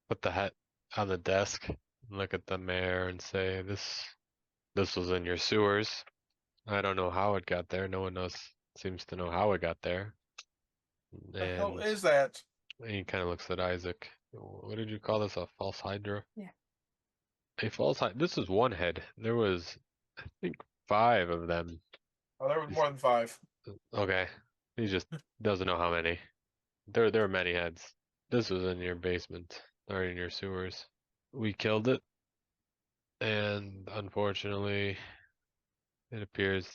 put the hat on the desk, look at the mayor and say, this was in your sewers. I don't know how it got there. No one seems to know how it got there. The hell And is that? he kind of looks at Isaac. What did you call this? A false hydra? Yeah. A false hydra. This is one head. There was, I think, 5 of them. Oh, there was more than 5. Okay. He just doesn't know how many. There are many heads. This was in your basement or in your sewers. We killed it, and unfortunately, it appears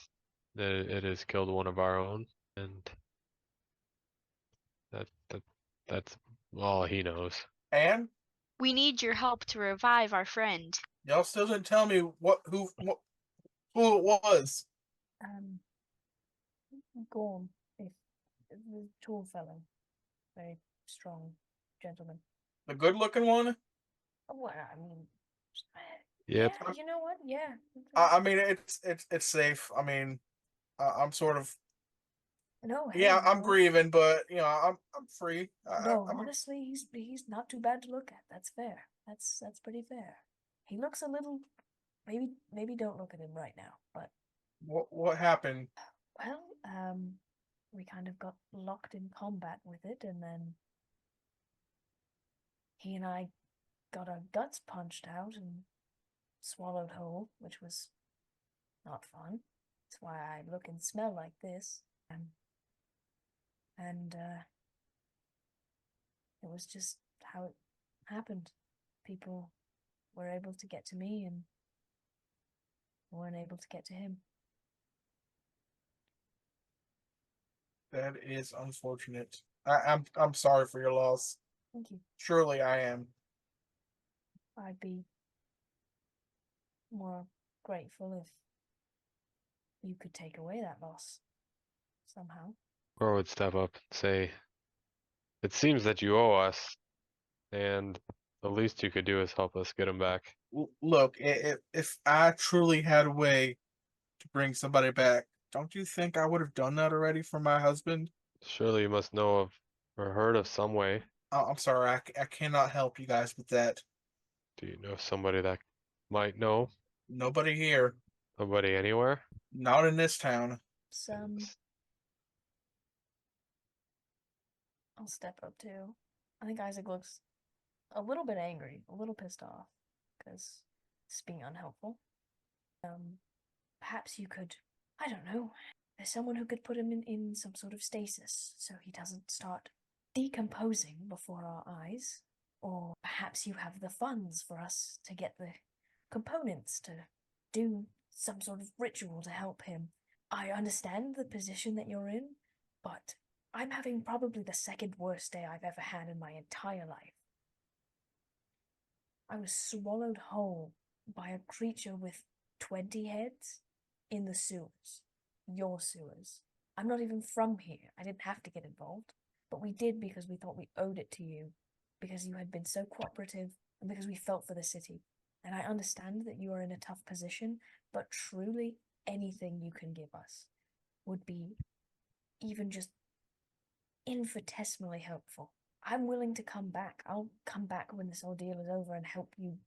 that it has killed one of our own, and that's all he knows. And We need your help to revive our friend. y'all still didn't tell me who it was. Gorm, if the tall fellow, very strong gentleman. The good-looking one. Well, I mean, Yep. yeah, you know what? Yeah. I mean, it's safe. I mean, I'm sort of No, hey, yeah. I'm no. grieving, but I'm free. No, I'm honestly, he's not too bad to look at. That's fair. That's pretty fair. He looks a little. Maybe don't look at him right now. But what happened? well, we kind of got locked in combat with it, and then he and I got our guts punched out and swallowed whole, which was not fun. That's why I look and smell like this. And it was just how it happened. People were able to get to me and weren't able to get to him. That is unfortunate. I'm sorry for your loss. Thank you. Surely I am. I'd be more grateful if you could take away that loss somehow. Or would step up and say, "It seems that you owe us, and the least you could do is help us get him back." Look, if I truly had a way to bring somebody back, don't you think I would have done that already for my husband? Surely you must know of or heard of some way. I'm sorry, I cannot help you guys with that. Do you know somebody that might know? Nobody here, Nobody anywhere? not in this town. I'll step up too. I think Isaac looks a little bit angry, a little pissed off, because it's being unhelpful. Perhaps you could, I don't know, there's someone who could put him in some sort of stasis so he doesn't start decomposing before our eyes. Or perhaps you have the funds for us to get the components to do some sort of ritual to help him. I understand the position that you're in, but I'm having probably the second worst day I've ever had in my entire life. I was swallowed whole by a creature with 20 heads in the sewers. Your sewers. I'm not even from here. I didn't have to get involved. But we did because we thought we owed it to you. Because you had been so cooperative and because we felt for the city. And I understand that you are in a tough position, but truly anything you can give us would be even just infinitesimally helpful. I'm willing to come back. I'll come back when this ordeal is over and help you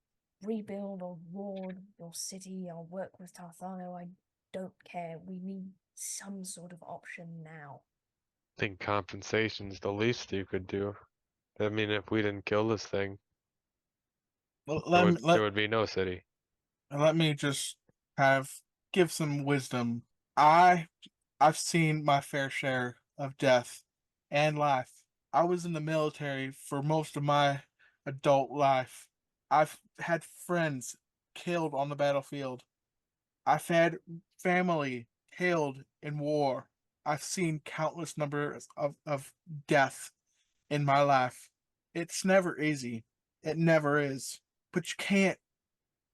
rebuild or ward your city. I'll work with Tarthano. I don't care. We need some sort of option now. I think compensation's the least you could do. I mean, if we didn't kill this thing, there would be no city. Let me just give some wisdom. I've seen my fair share of death and life. I was in the military for most of my adult life. I've had friends killed on the battlefield. I've had family killed in war. I've seen countless numbers of death in my life. It's never easy. It never is. But you can't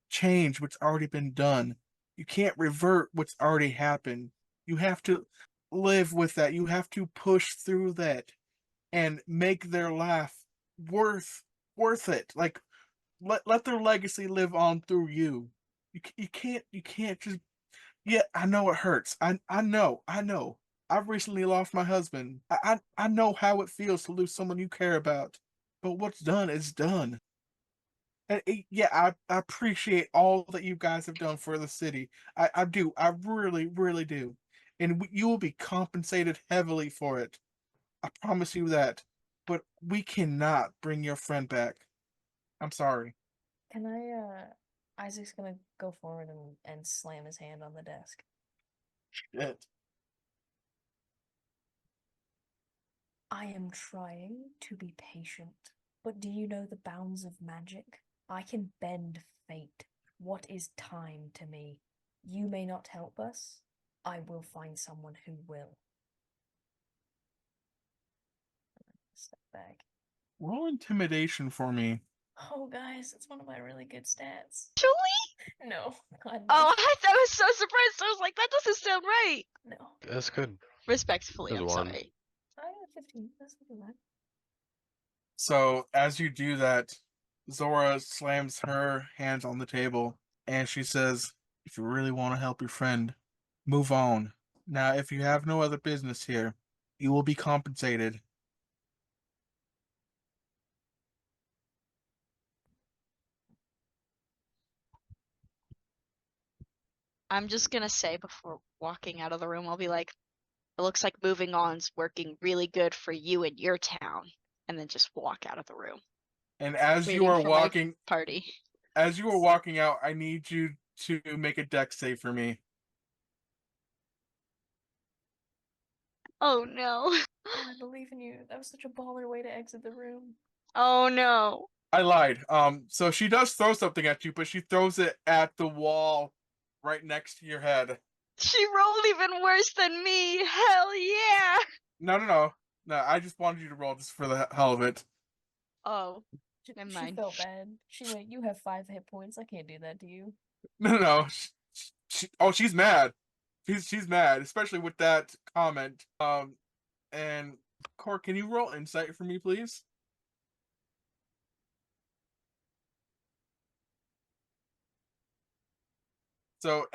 change what's already been done. You can't revert what's already happened. You have to live with that. You have to push through that and make their life worth it. Like let their legacy live on through you. You can't just yeah, I know it hurts. I know. I've recently lost my husband. I know how it feels to lose someone you care about. But what's done is done. And yeah, I appreciate all that you guys have done for the city. I do. I really, really do. And you will be compensated heavily for it. I promise you that. But we cannot bring your friend back. I'm sorry. Can I, Isaac's gonna go forward and slam his hand on the desk. Shit. I am trying to be patient, but do you know the bounds of magic? I can bend fate. What is time to me? You may not help us. I will find someone who will. Step back. Roll intimidation for me. Oh, guys, it's one of my really good stats. Actually? No, God, no. Oh, I was so surprised. I was like, that doesn't sound right. No. That's good. Respectfully, There's I'm one. sorry. I got 15. That's not bad. So as you do that, Zora slams her hands on the table and she says, if you really want to help your friend, move on. Now, if you have no other business here, you will be compensated. I'm just gonna say before walking out of the room, I'll be like, it looks like moving on's working really good for you in your town. And then just walk out of the room. And as you Waiting are for my walking, party. as you are walking out, I need you to make a dex save for me. Oh no. Oh, I believe in you. That was such a baller way to exit the room. Oh no. I lied. So she does throw something at you, but she throws it at the wall right next to your head. She rolled even worse than me. Hell yeah. No. I just wanted you to roll just for the hell of it. Oh, She, never she mind. felt bad. She went, you have 5 hit points. I can't do that to you. No. She's mad. She's mad, especially with that comment. And Cor, can you roll insight for me, please? So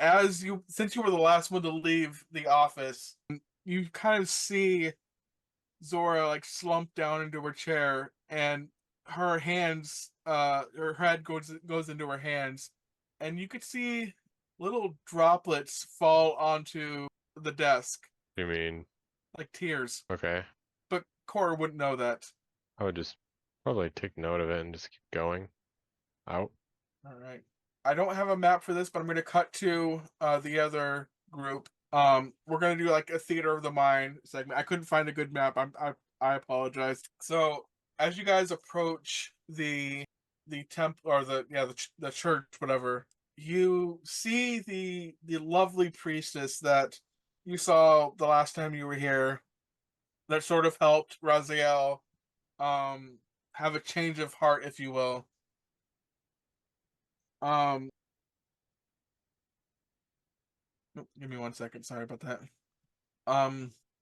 since you were the last one to leave the office, you kind of see Zora like slump down into her chair, and her hands, her head goes into her hands, and you could see little droplets fall onto the desk, You mean, like tears. okay. But Cora wouldn't know that. I would just probably take note of it and just keep going. Out. All right. I don't have a map for this, but I'm going to cut to the other group. We're going to do like a theater of the mind segment. I couldn't find a good map. I apologize. So as you guys approach the temple or the church, whatever, you see the lovely priestess that you saw the last time you were here. That sort of helped Raziel have a change of heart, if you will. Give me 1 second. Sorry about that.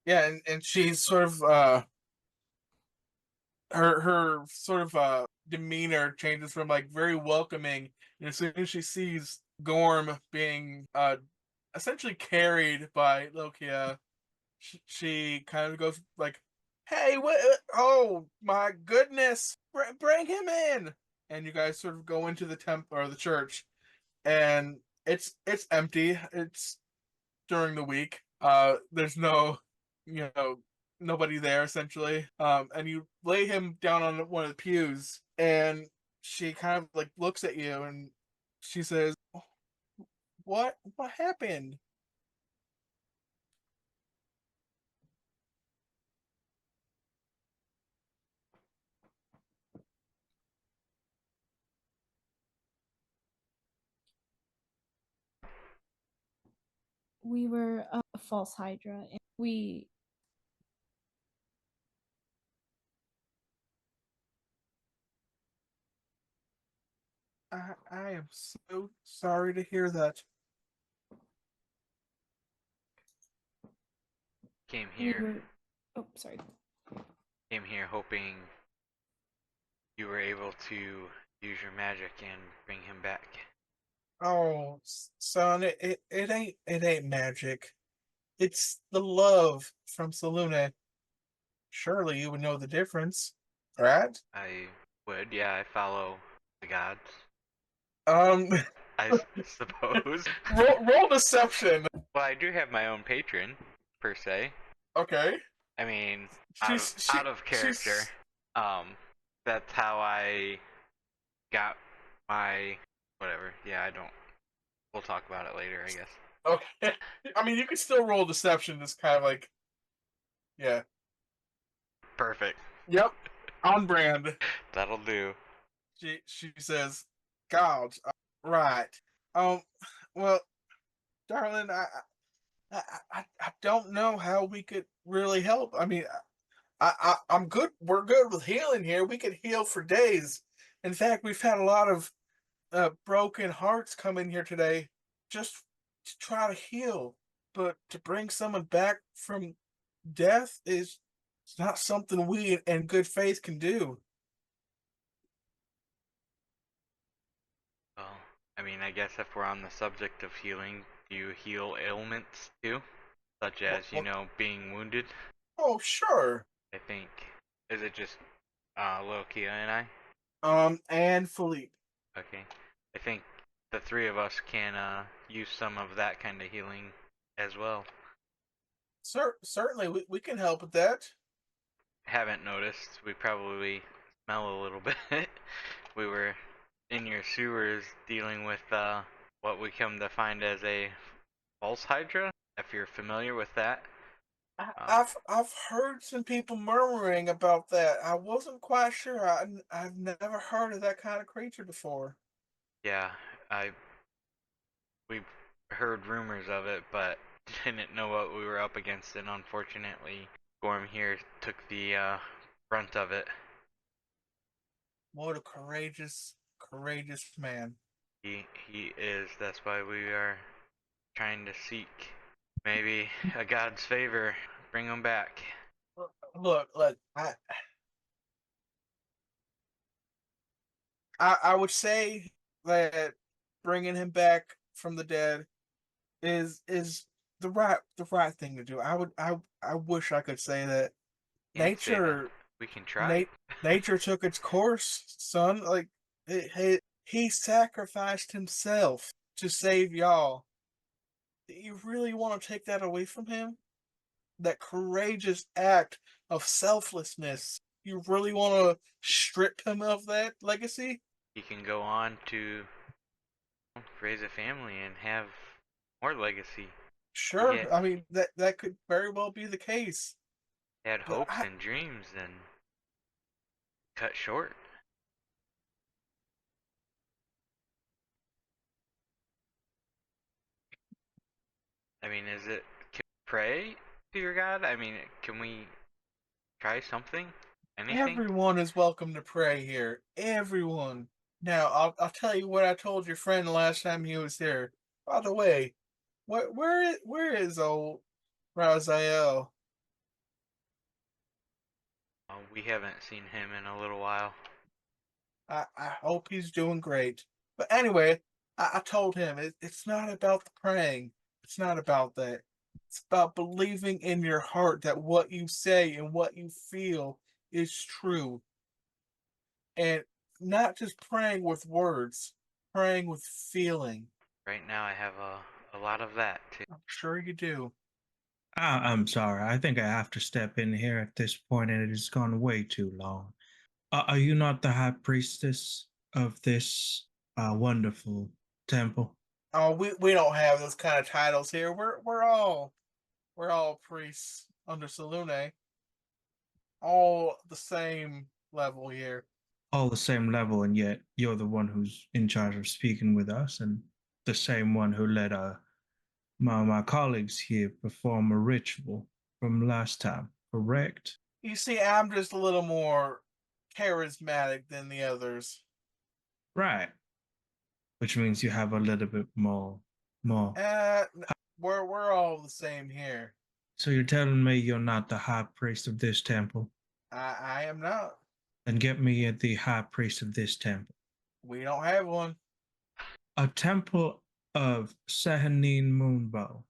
Yeah, and she's sort of her sort of demeanor changes from like very welcoming, and as soon as she sees Gorm being essentially carried by Lokia, she kind of goes like, "Hey, what? Oh my goodness! Bring him in!" And you guys sort of go into the temple or the church, and it's empty. It's during the week. There's no, nobody there essentially. And you lay him down on one of the pews, and she kind of like looks at you, and she says, "What happened?" We were a false Hydra, and we I am so sorry to hear that. Came we here. were. Oh, sorry. Came here hoping you were able to use your magic and bring him back. Oh, son, it ain't magic. It's the love from Salune. Surely you would know the difference, right? I would, yeah, I follow the gods. Um, I suppose. roll deception. Well, I do have my own patron, per se. Okay. I mean, She's out of character. she's That's how I got my whatever. Yeah, I don't. We'll talk about it later, I guess. okay. I mean, you can still roll deception. Just kind of like, yeah, Perfect. yep, on brand. That'll do. She says, "Gouge, right? Um, well, darling, I don't know how we could really help. I mean, I'm good. We're good with healing here. We could heal for days. In fact, we've had a lot of broken hearts come in here today, just to try to heal. But to bring someone back from death is not something we in good faith can do." Well, I mean, I guess if we're on the subject of healing, do you heal ailments too? Such as, being wounded? Oh, sure. I think. Is it just Lokia and I? And Philippe. Okay. I think the three of us can use some of that kind of healing as well. Certainly, we can help with that. Haven't noticed. We probably smell a little bit. We were in your sewers dealing with what we come to find as a false hydra, if you're familiar with that. I've heard some people murmuring about that. I wasn't quite sure. I've never heard of that kind of creature before. Yeah, we've heard rumors of it, but didn't know what we were up against, and unfortunately, Gorm here took the brunt of it. What a courageous man. He is. That's why we are trying to seek maybe a god's favor, bring him back. Look, I would say that bringing him back from the dead is the right thing to do. I wish I could say that. Can't say that. Nature We can try. nature took its course, son. Like he sacrificed himself to save y'all. You really want to take that away from him? That courageous act of selflessness. You really want to strip him of that legacy? He can go on to raise a family and have more legacy. Sure. I mean that could very well be the case. Had But hopes and dreams and cut short. I mean, can we pray to your god? I mean, can we try something? Anything? Everyone is welcome to pray here. Everyone. Now, I'll tell you what I told your friend last time he was here. By the way, where is old Raziel? We haven't seen him in a little while. I hope he's doing great. But anyway, I told him it's not about the praying. It's not about that. It's about believing in your heart that what you say and what you feel is true. And not just praying with words, praying with feeling. Right now, I have a lot of that too. I'm sure you do. I'm sorry. I think I have to step in here at this point, and it has gone way too long. Are you not the high priestess of this wonderful temple? Oh, we don't have those kind of titles here. We're all priests under Salune. All the same level here. All the same level, and yet you're the one who's in charge of speaking with us, and the same one who let my colleagues here perform a ritual from last time, correct? You see, I'm just a little more charismatic than the others. Right. Which means you have a little bit more. We're all the same here. So you're telling me you're not the high priest of this temple? I am not. Then get me the high priest of this temple. We don't have one. A temple of Sehanine Moonbow.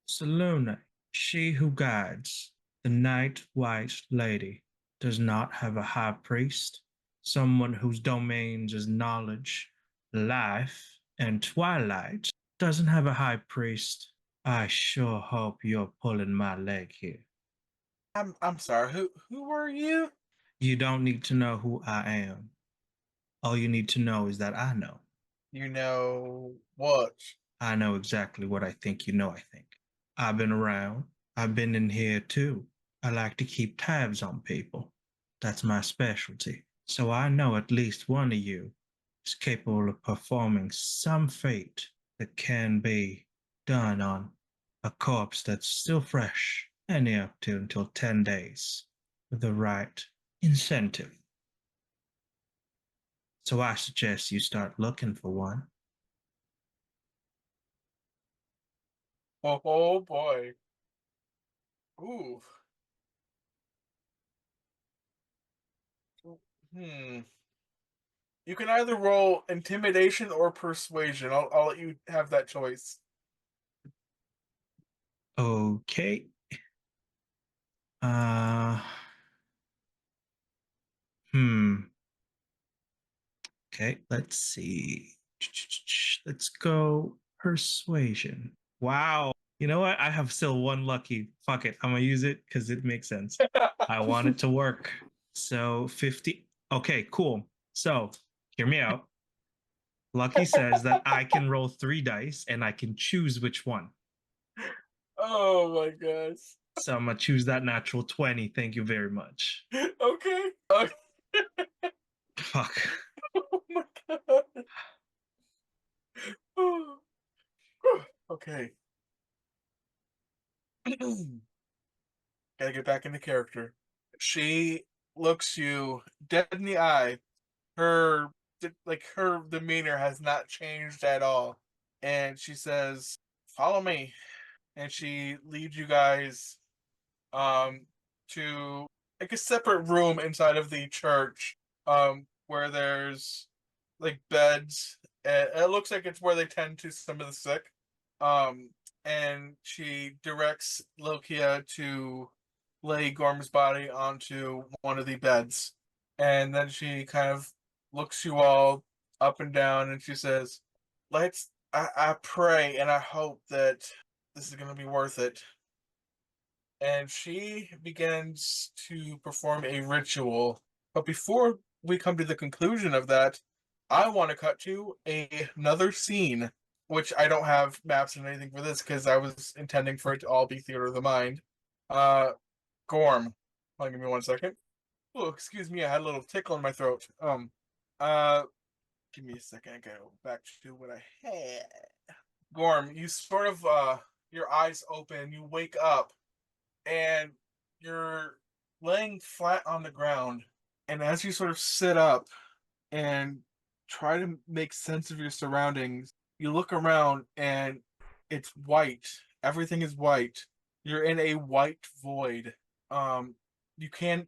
Salune, she who guides the Night White Lady, does not have a high priest, someone whose domains is knowledge, life, and twilight, doesn't have a high priest. I sure hope you're pulling my leg here. I'm sorry. Who are you? You don't need to know who I am. All you need to know is that I know. You know what? I know exactly what I think you know I think. I've been around. I've been in here too. I like to keep tabs on people. That's my specialty. So I know at least one of you is capable of performing some fate that can be done on a corpse that's still fresh and up to until 10 days with the right incentive. So I suggest you start looking for one. Oh boy. Ooh. Hmm. You can either roll intimidation or persuasion. I'll let you have that choice. Okay. Uh, hmm. Okay, let's see. Let's go persuasion. Wow. You know what? I have still one lucky. Fuck it. I'm gonna use it because it makes sense. I want it to work. So 50. Okay, cool. So hear me out. Lucky says that I can roll 3 dice and I can choose which one. Oh my gosh. So I'm gonna choose that natural 20. Thank you very much. Okay. Okay. Fuck. Oh my god. Okay. Gotta get back into character. She looks you dead in the eye. Her her demeanor has not changed at all. And she says, "Follow me." And she leads you guys um to like a separate room inside of the church where there's like beds. It looks like it's where they tend to some of the sick. Um and she directs Lokia to lay Gorm's body onto one of the beds. And then she kind of looks you all up and down and she says, I pray and I hope that this is gonna be worth it. And she begins to perform a ritual. But before we come to the conclusion of that, I want to cut to another scene, which I don't have maps and anything for this because I was intending for it to all be theater of the mind. Gorm. Hold on, give me 1 second. Oh, excuse me, I had a little tickle in my throat. Uh, give me a second. I gotta go back to what I had. Gorm, you sort of your eyes open, you wake up and you're laying flat on the ground. And as you sort of sit up and try to make sense of your surroundings, you look around and it's white. Everything is white. You're in a white void. Um, you can't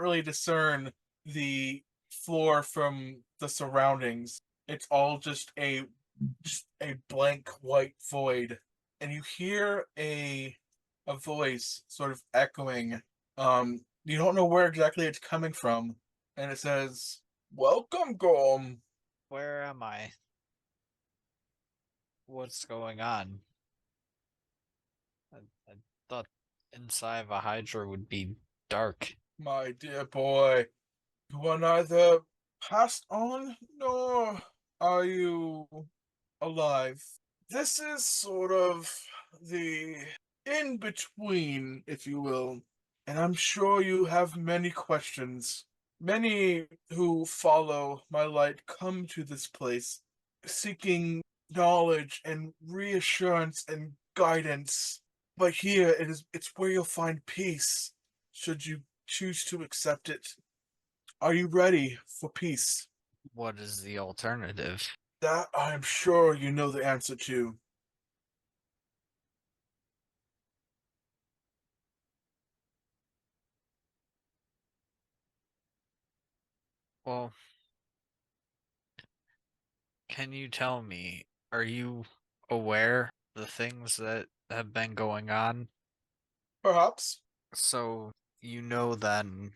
really discern the floor from the surroundings. It's all just a blank white void, and you hear a voice sort of echoing. You don't know where exactly it's coming from, and it says, "Welcome, Gorm." Where am I? What's going on? I thought inside of a Hydra would be dark. My dear boy, you are neither passed on nor are you alive. This is sort of the in between, if you will. And I'm sure you have many questions. Many who follow my light come to this place seeking knowledge and reassurance and guidance. But here it's where you'll find peace, should you choose to accept it. Are you ready for peace? What is the alternative? That I'm sure you know the answer to. Well, can you tell me, are you aware of the things that have been going on? Perhaps. So you know then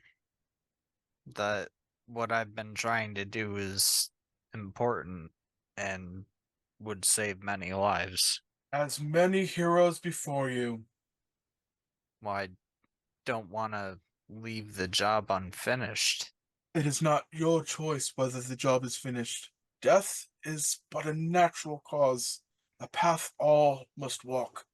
that what I've been trying to do is important and would save many lives. As many heroes before you. Why don't want to leave the job unfinished. It is not your choice whether the job is finished. Death is but a natural cause, a path all must walk.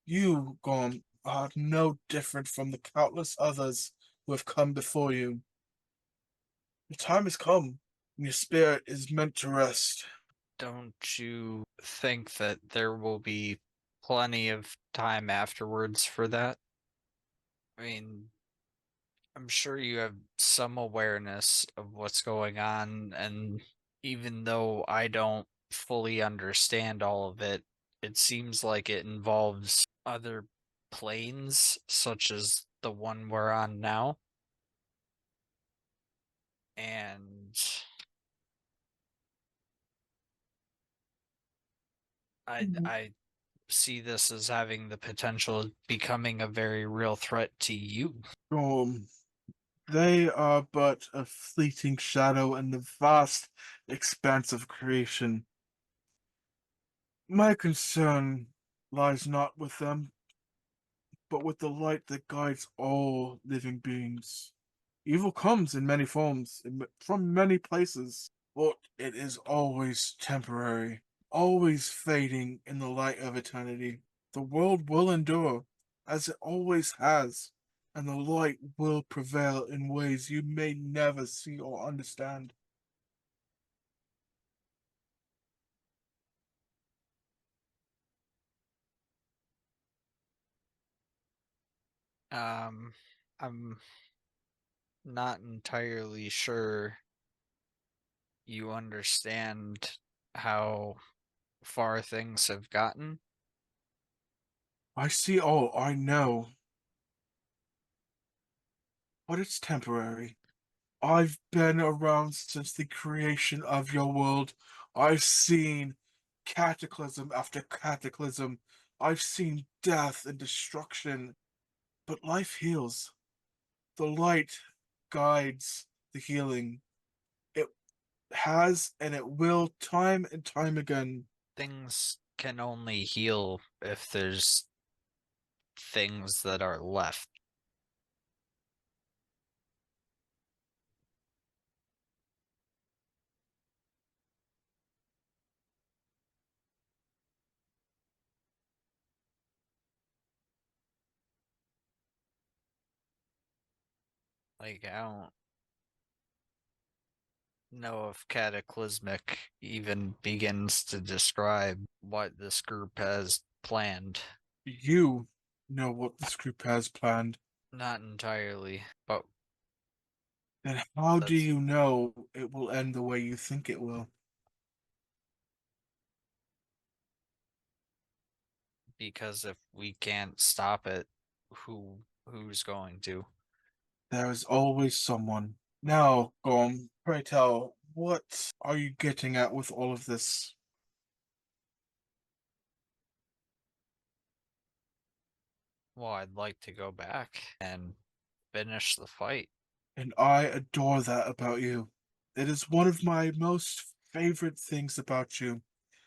You, Gorm, are no different from the countless others who have come before you. Your time has come, and your spirit is meant to rest. Don't you think that there will be plenty of time afterwards for that? I mean, I'm sure you have some awareness of what's going on, and even though I don't fully understand all of it, it seems like it involves other planes, such as the one we're on now. And I see this as having the potential of becoming a very real threat to you. Gorm, they are but a fleeting shadow in the vast expanse of creation. My concern lies not with them, but with the light that guides all living beings. Evil comes in many forms, from many places, but it is always temporary, always fading in the light of eternity. The world will endure, as it always has, and the light will prevail in ways you may never see or understand. I'm not entirely sure you understand how far things have gotten. I see all, I know, but it's temporary. I've been around since the creation of your world. I've seen cataclysm after cataclysm. I've seen death and destruction. But life heals. The light guides the healing. It has and it will time and time again. Things can only heal if there's things that are left. Like, I don't know if cataclysmic even begins to describe what this group has planned. You know what this group has planned. Not entirely, but Then how do That's- you know it will end the way you think it will? because if we can't stop it, who's going to? There is always someone. Now, Gorm, pray tell, what are you getting at with all of this? Well, I'd like to go back and finish the fight. And I adore that about you. It is one of my most favorite things about you.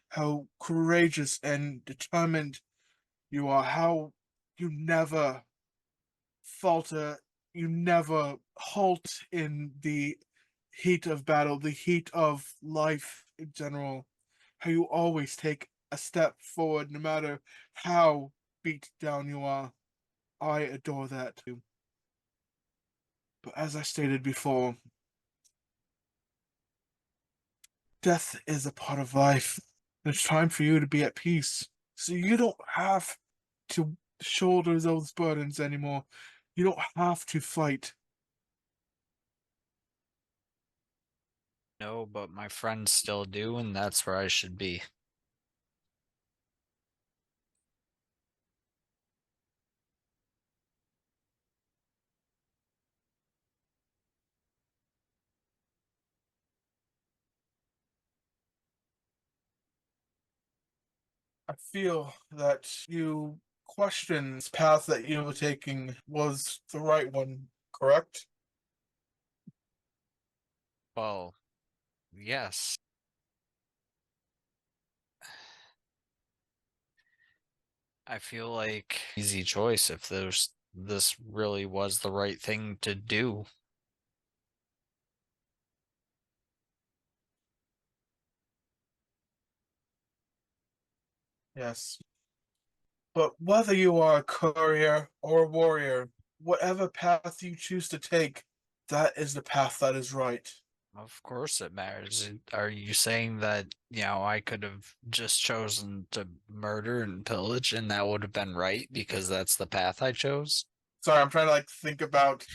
How courageous and determined you are, how you never falter, you never halt in the heat of battle, the heat of life in general, how you always take a step forward no matter how beat down you are. I adore that too. But as I stated before, death is a part of life. It's time for you to be at peace. So you don't have to shoulder those burdens anymore. You don't have to fight. No, but my friends still do, and that's where I should be. I feel that you question this path that you were taking was the right one, correct? Well, yes. I feel like easy choice if there's this really was the right thing to do. Yes. But whether you are a courier or a warrior, whatever path you choose to take, that is the path that is right. Of course it matters. Are you saying that, I could have just chosen to murder and pillage and that would have been right because that's the path I chose? Sorry, I'm trying to think about.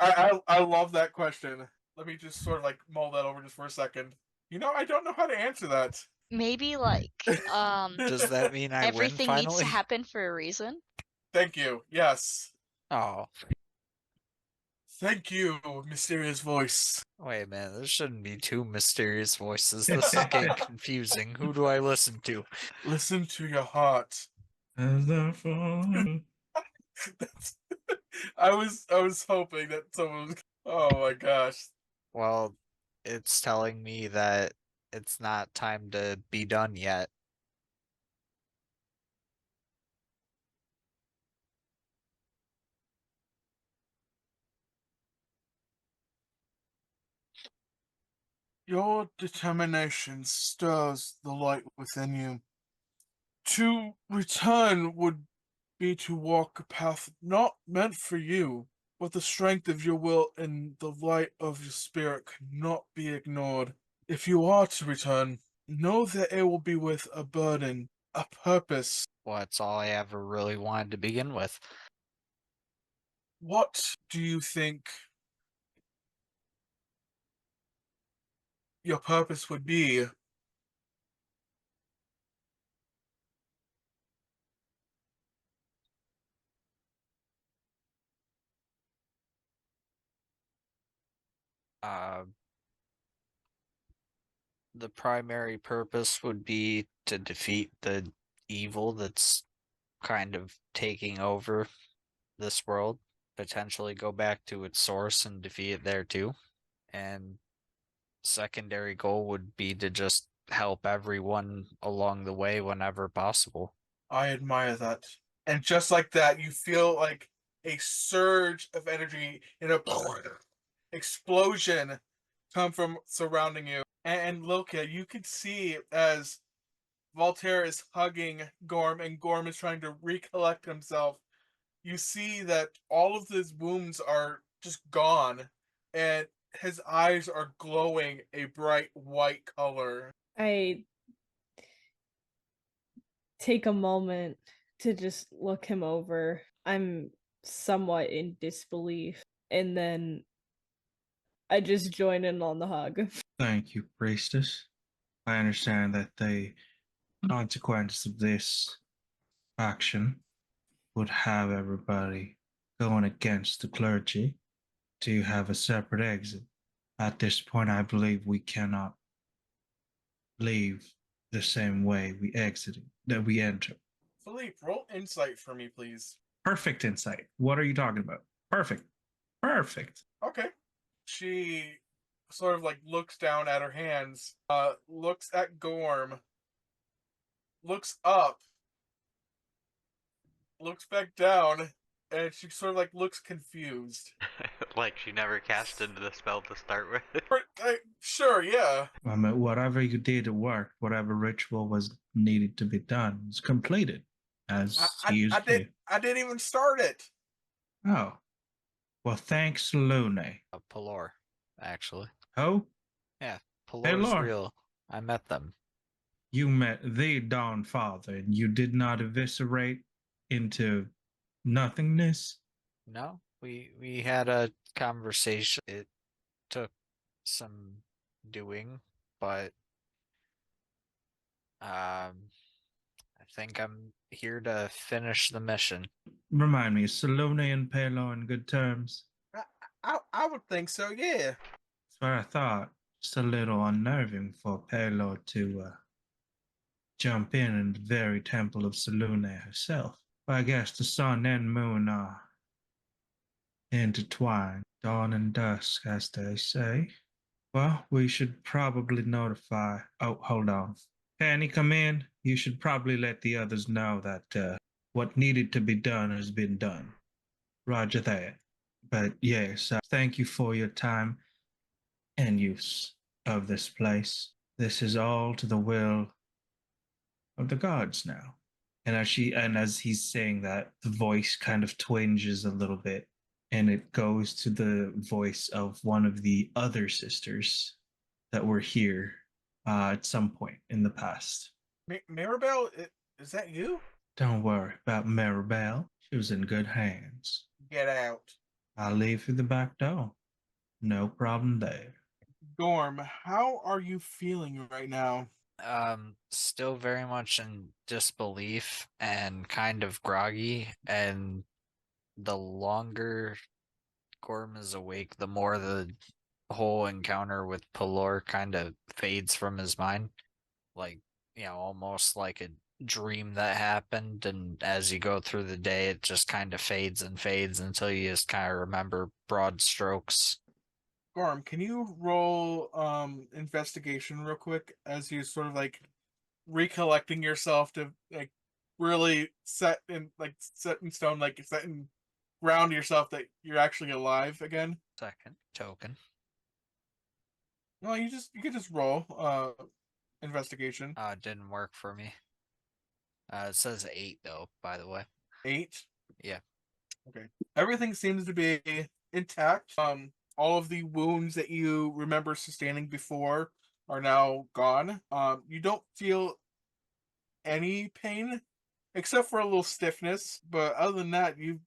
I love that question. Let me just sort of mull that over just for a second. I don't know how to answer that. Maybe Does that mean I win everything needs to finally? happen for a reason. Thank you. Yes. Oh, Thank you, mysterious voice. wait, man, there shouldn't be two mysterious voices. This is getting confusing. Who do I listen to? Listen to your heart. As I fall. I was hoping that someone was. Oh my gosh. Well, it's telling me that it's not time to be done yet. Your determination stirs the light within you. To return would be to walk a path not meant for you, but the strength of your will and the light of your spirit cannot be ignored. If you are to return, know that it will be with a burden, a purpose. Well, that's all I ever really wanted to begin with. What do you think your purpose would be? Uh, the primary purpose would be to defeat the evil that's kind of taking over this world, potentially go back to its source and defeat it there too. And secondary goal would be to just help everyone along the way whenever possible. I admire that. And just like that, you feel like a surge of energy in a explosion come from surrounding you. And Lilka, you could see as Voltaire is hugging Gorm and Gorm is trying to recollect himself. You see that all of his wounds are just gone and his eyes are glowing a bright white color. I take a moment to just look him over. I'm somewhat in disbelief. And then I just join in on the hug. Thank you, priestess. I understand that the consequences of this action would have everybody going against the clergy to have a separate exit. At this point, I believe we cannot leave the same way we exited, that we entered. Philippe, roll insight for me, please. Perfect insight. What are you talking about? Perfect. Perfect. Okay. She sort of looks down at her hands, looks at Gorm, looks up, looks back down, and she sort of looks confused. Like she never casted the spell to start with. Sure, yeah. I mean, whatever you did at work, whatever ritual was needed to be done, was completed. As he I didn't even start it. Oh. Well, thanks, Lune. Pelor, actually. Oh? Yeah, Pelor's Lord. real. I met them. You met the Dawn Father, and you did not eviscerate into nothingness? No, we had a conversation. It took some doing, but I think I'm here to finish the mission. Remind me, is Salone and Palo in good terms? I would think so, yeah. That's what I thought. Just a little unnerving for Palo to jump in the very temple of Salune herself. But I guess the sun and moon are intertwined, dawn and dusk, as they say. Well, we should probably notify. Oh, hold on. Penny, come in. You should probably let the others know that what needed to be done has been done. Roger that. But yes, thank you for your time and use of this place. This is all to the will of the gods now. And as he's saying that, the voice kind of twinges a little bit, and it goes to the voice of one of the other sisters that were here at some point in the past. Maribel, is that you? Don't worry about Maribel. She was in good hands. Get out. I'll leave through the back door. No problem there. Gorm, how are you feeling right now? Still very much in disbelief and kind of groggy, and the longer Gorm is awake, the more the whole encounter with Pelor kind of fades from his mind. Like, almost like a dream that happened, and as you go through the day, it just kind of fades and fades until you just kind of remember broad strokes. Gorm, can you roll investigation real quick as you sort of like recollecting yourself to like really set in stone, like set in ground yourself that you're actually alive again? Second token. No, you could just roll investigation. It didn't work for me. It says 8 though, by the way. 8. Yeah. Okay. Everything seems to be intact. All of the wounds that you remember sustaining before are now gone. You don't feel any pain except for a little stiffness, but other than that, you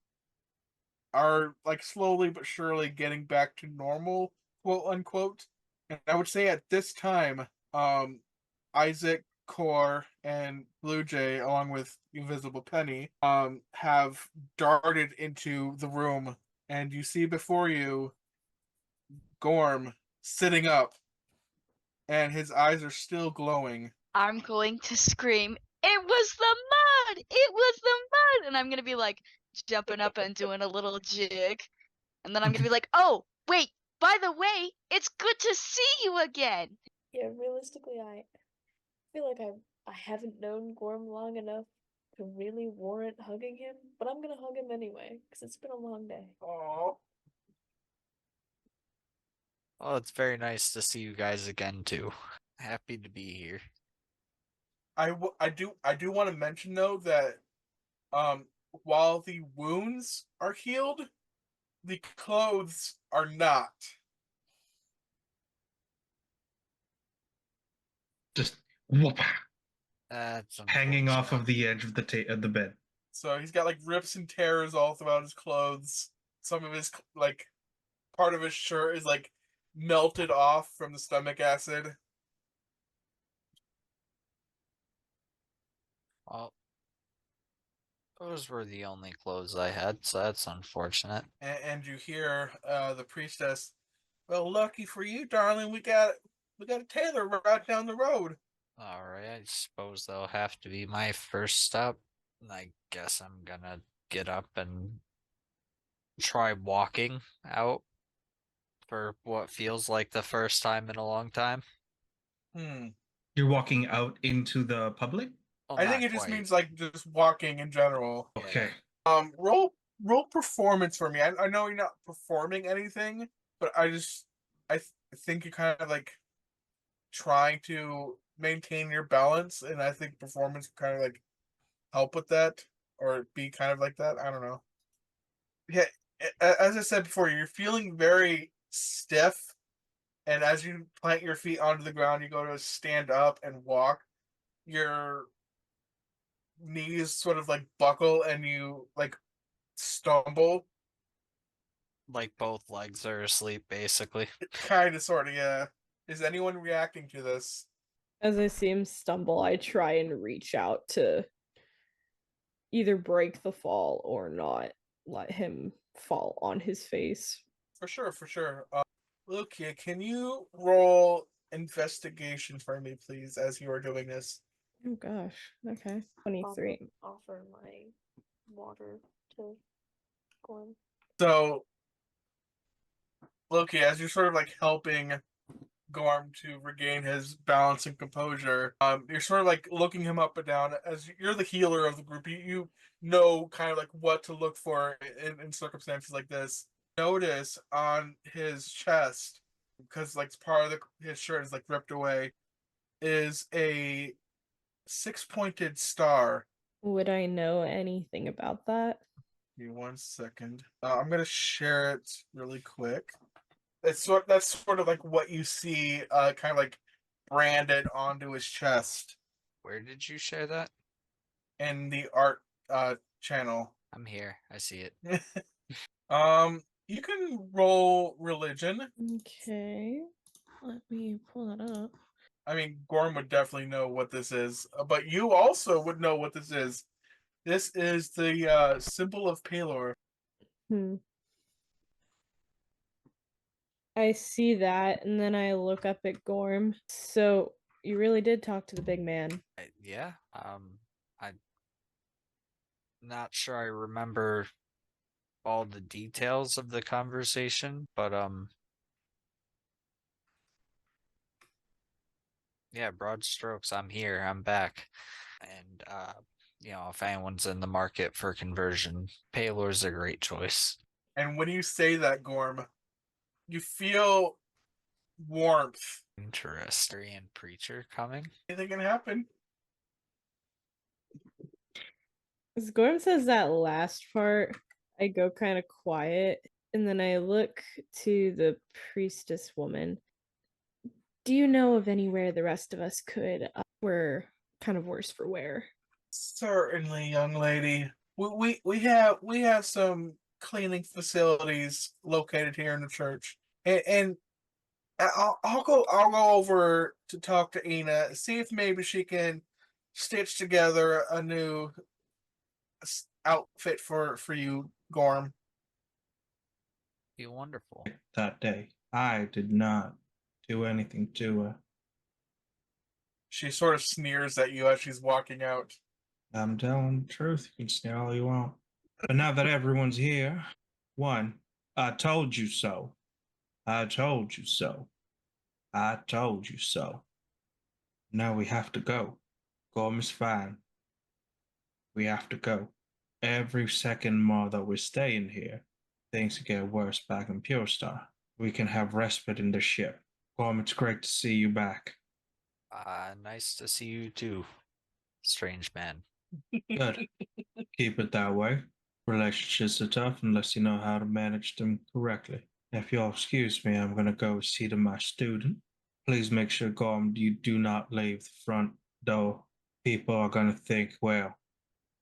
are like slowly but surely getting back to normal, quote unquote. And I would say at this time, Isaac, Core, and Blue Jay, along with Invisible Penny, have darted into the room, and you see before you Gorm sitting up, and his eyes are still glowing. I'm going to scream, "It was the mud! It was the mud!" And I'm gonna be like jumping up and doing a little jig. And then I'm gonna be like, "Oh, wait, by the way, it's good to see you again." Yeah, realistically, I feel like I haven't known Gorm long enough to really warrant hugging him, but I'm gonna hug him anyway because it's been a long day. Oh, Well, it's very nice to see you guys again too. Happy to be here. I do want to mention though that while the wounds are healed, the clothes are not. Just whoop, That's hanging off of unfortunate. the edge of the bed. So he's got like rips and tears all throughout his clothes. Some of his like part of his shirt is like melted off from the stomach acid. Well, those were the only clothes I had, so that's unfortunate. And you hear the priestess, "Well, lucky for you, darling, we got a tailor right down the road." Alright, I suppose that'll have to be my first step. I guess I'm gonna get up and try walking out for what feels like the first time in a long time. You're walking out into the public? Well, I think not it just quite. means like just walking in general. Yeah. Okay. Roll performance for me. I know you're not performing anything, but I think you're kind of like trying to maintain your balance, and I think performance kind of like help with that or be kind of like that. I don't know. Yeah, as I said before, you're feeling very stiff, and as you plant your feet onto the ground, you go to stand up and walk. Your knees sort of like buckle, and you like stumble. Like both legs are asleep, basically. Kind of, sort of, yeah. Is anyone reacting to this? As I see him stumble, I try and reach out to either break the fall or not let him fall on his face. For sure, for sure. Lucia, can you roll investigation for me, please, as you are doing this? Oh gosh. Okay. 23. Offer my water to Gorm. So, Loki, as you're sort of like helping Gorm to regain his balance and composure. You're sort of like looking him up and down as you're the healer of the group. You know kind of like what to look for in circumstances like this. Notice on his chest, because like part of his shirt is like ripped away, is a 6-pointed star. Would I know anything about that? Give me 1 second. I'm gonna share it really quick. That's sort of like what you see, kind of like branded onto his chest Where did you share that? in the art channel. I'm here. I see it. You can roll religion. Okay. Let me pull that up. I mean, Gorm would definitely know what this is, but you also would know what this is. This is the symbol of Palor. Hmm. I see that, and then I look up at Gorm. So you really did talk to the big man. Yeah. I'm not sure I remember all the details of the conversation, but yeah, broad strokes, I'm here. I'm back. And if anyone's in the market for conversion, Palor's a great choice. And when you say that, Gorm, you feel warmth. Interesting. And preacher coming. Anything can happen. As Gorm says that last part, I go kind of quiet, and then I look to the priestess woman. Do you know of anywhere the rest of us could? We're kind of worse for wear. Certainly, young lady. We have some cleaning facilities located here in the church, and I'll go over to talk to Ina, see if maybe she can stitch together a new outfit for you, Gorm. Be wonderful. That day, I did not do anything to her. She sort of sneers at you as she's walking out. I'm telling the truth. You can sneer all you want. But now that everyone's here, one, I told you so. I told you so. I told you so. Now we have to go. Gorm is fine. We have to go. Every second more that we're staying here, things get worse back in Pure Star. We can have respite in the ship. Gorm, it's great to see you back. Nice to see you too, strange man. Good. Keep it that way. Relationships are tough unless you know how to manage them correctly. If you'll excuse me, I'm going to go see to my student. Please make sure, Gorm, you do not leave the front door. People are going to think, well,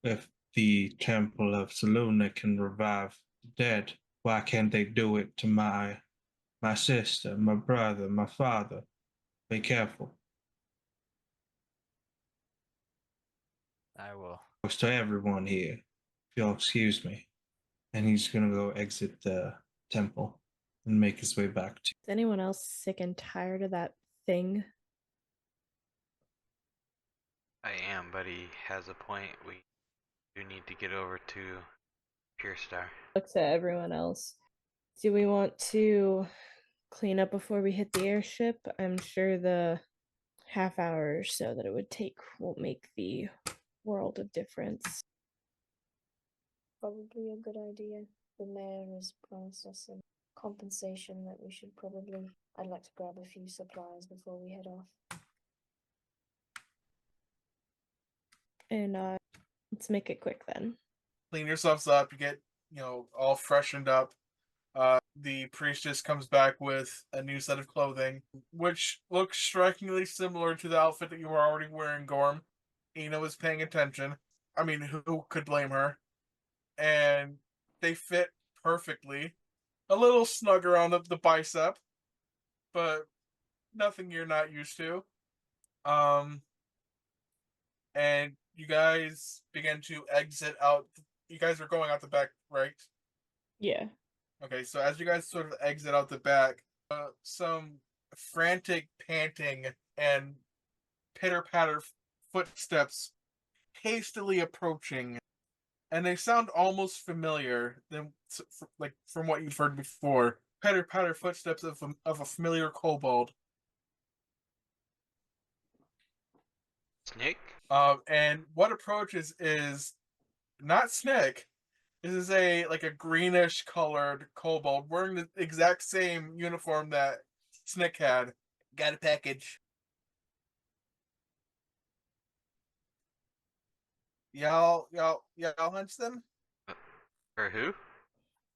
if the Temple of Seluna can revive the dead, why can't they do it to my sister, my brother, my father? Be careful. I will. Thanks to everyone here, if you'll excuse me. And he's gonna go exit the temple and make his way back to. Is anyone else sick and tired of that thing? I am, but he has a point. We do need to get over to Pure Star. Looks at everyone else. Do we want to clean up before we hit the airship? I'm sure the half hour or so that it would take won't make the world of difference. Probably a good idea. The mayor has promised us some compensation that we should probably. I'd like to grab a few supplies before we head off. And let's make it quick then. Clean yourselves up. You get all freshened up. The priestess comes back with a new set of clothing, which looks strikingly similar to the outfit that you were already wearing, Gorm. Ina was paying attention. I mean, who could blame her? And they fit perfectly. A little snug around the bicep, but nothing you're not used to. And you guys begin to exit out. You guys are going out the back, right? Yeah. Okay, so as you guys sort of exit out the back, some frantic panting and pitter-patter footsteps hastily approaching, and they sound almost familiar than like from what you've heard before. Pitter-patter footsteps of a familiar kobold. Snick? And what approaches is not Snick. This is a greenish colored kobold wearing the exact same uniform that Snick had. Got a package. Y'all hunch them? For who?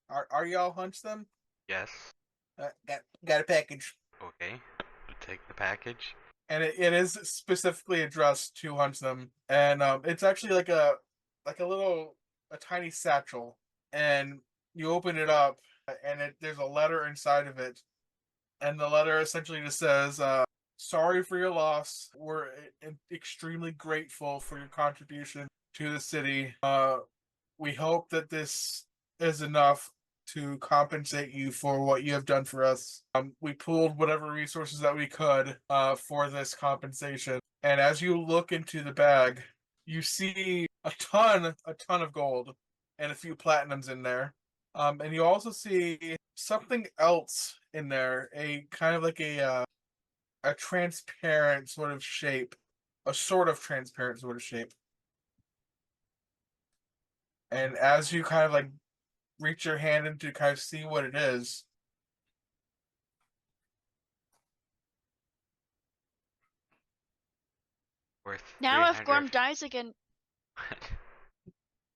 Are y'all hunch them? Yes. Got a package. Okay. We'll take the package. And it is specifically addressed to hunch them, and it's actually like a tiny satchel, and you open it up, and there's a letter inside of it, and the letter essentially just says, "Sorry for your loss. We're extremely grateful for your contribution to the city. We hope that this is enough to compensate you for what you have done for us. We pooled whatever resources that we could for this compensation. And as you look into the bag, you see a ton of gold and a few platinums in there. And you also see something else in there, a kind of like a transparent sort of shape, a sort of transparent sort of shape. And as you kind of like reach your hand in to kind of see what it is, Worth Now if 300. Gorm dies again,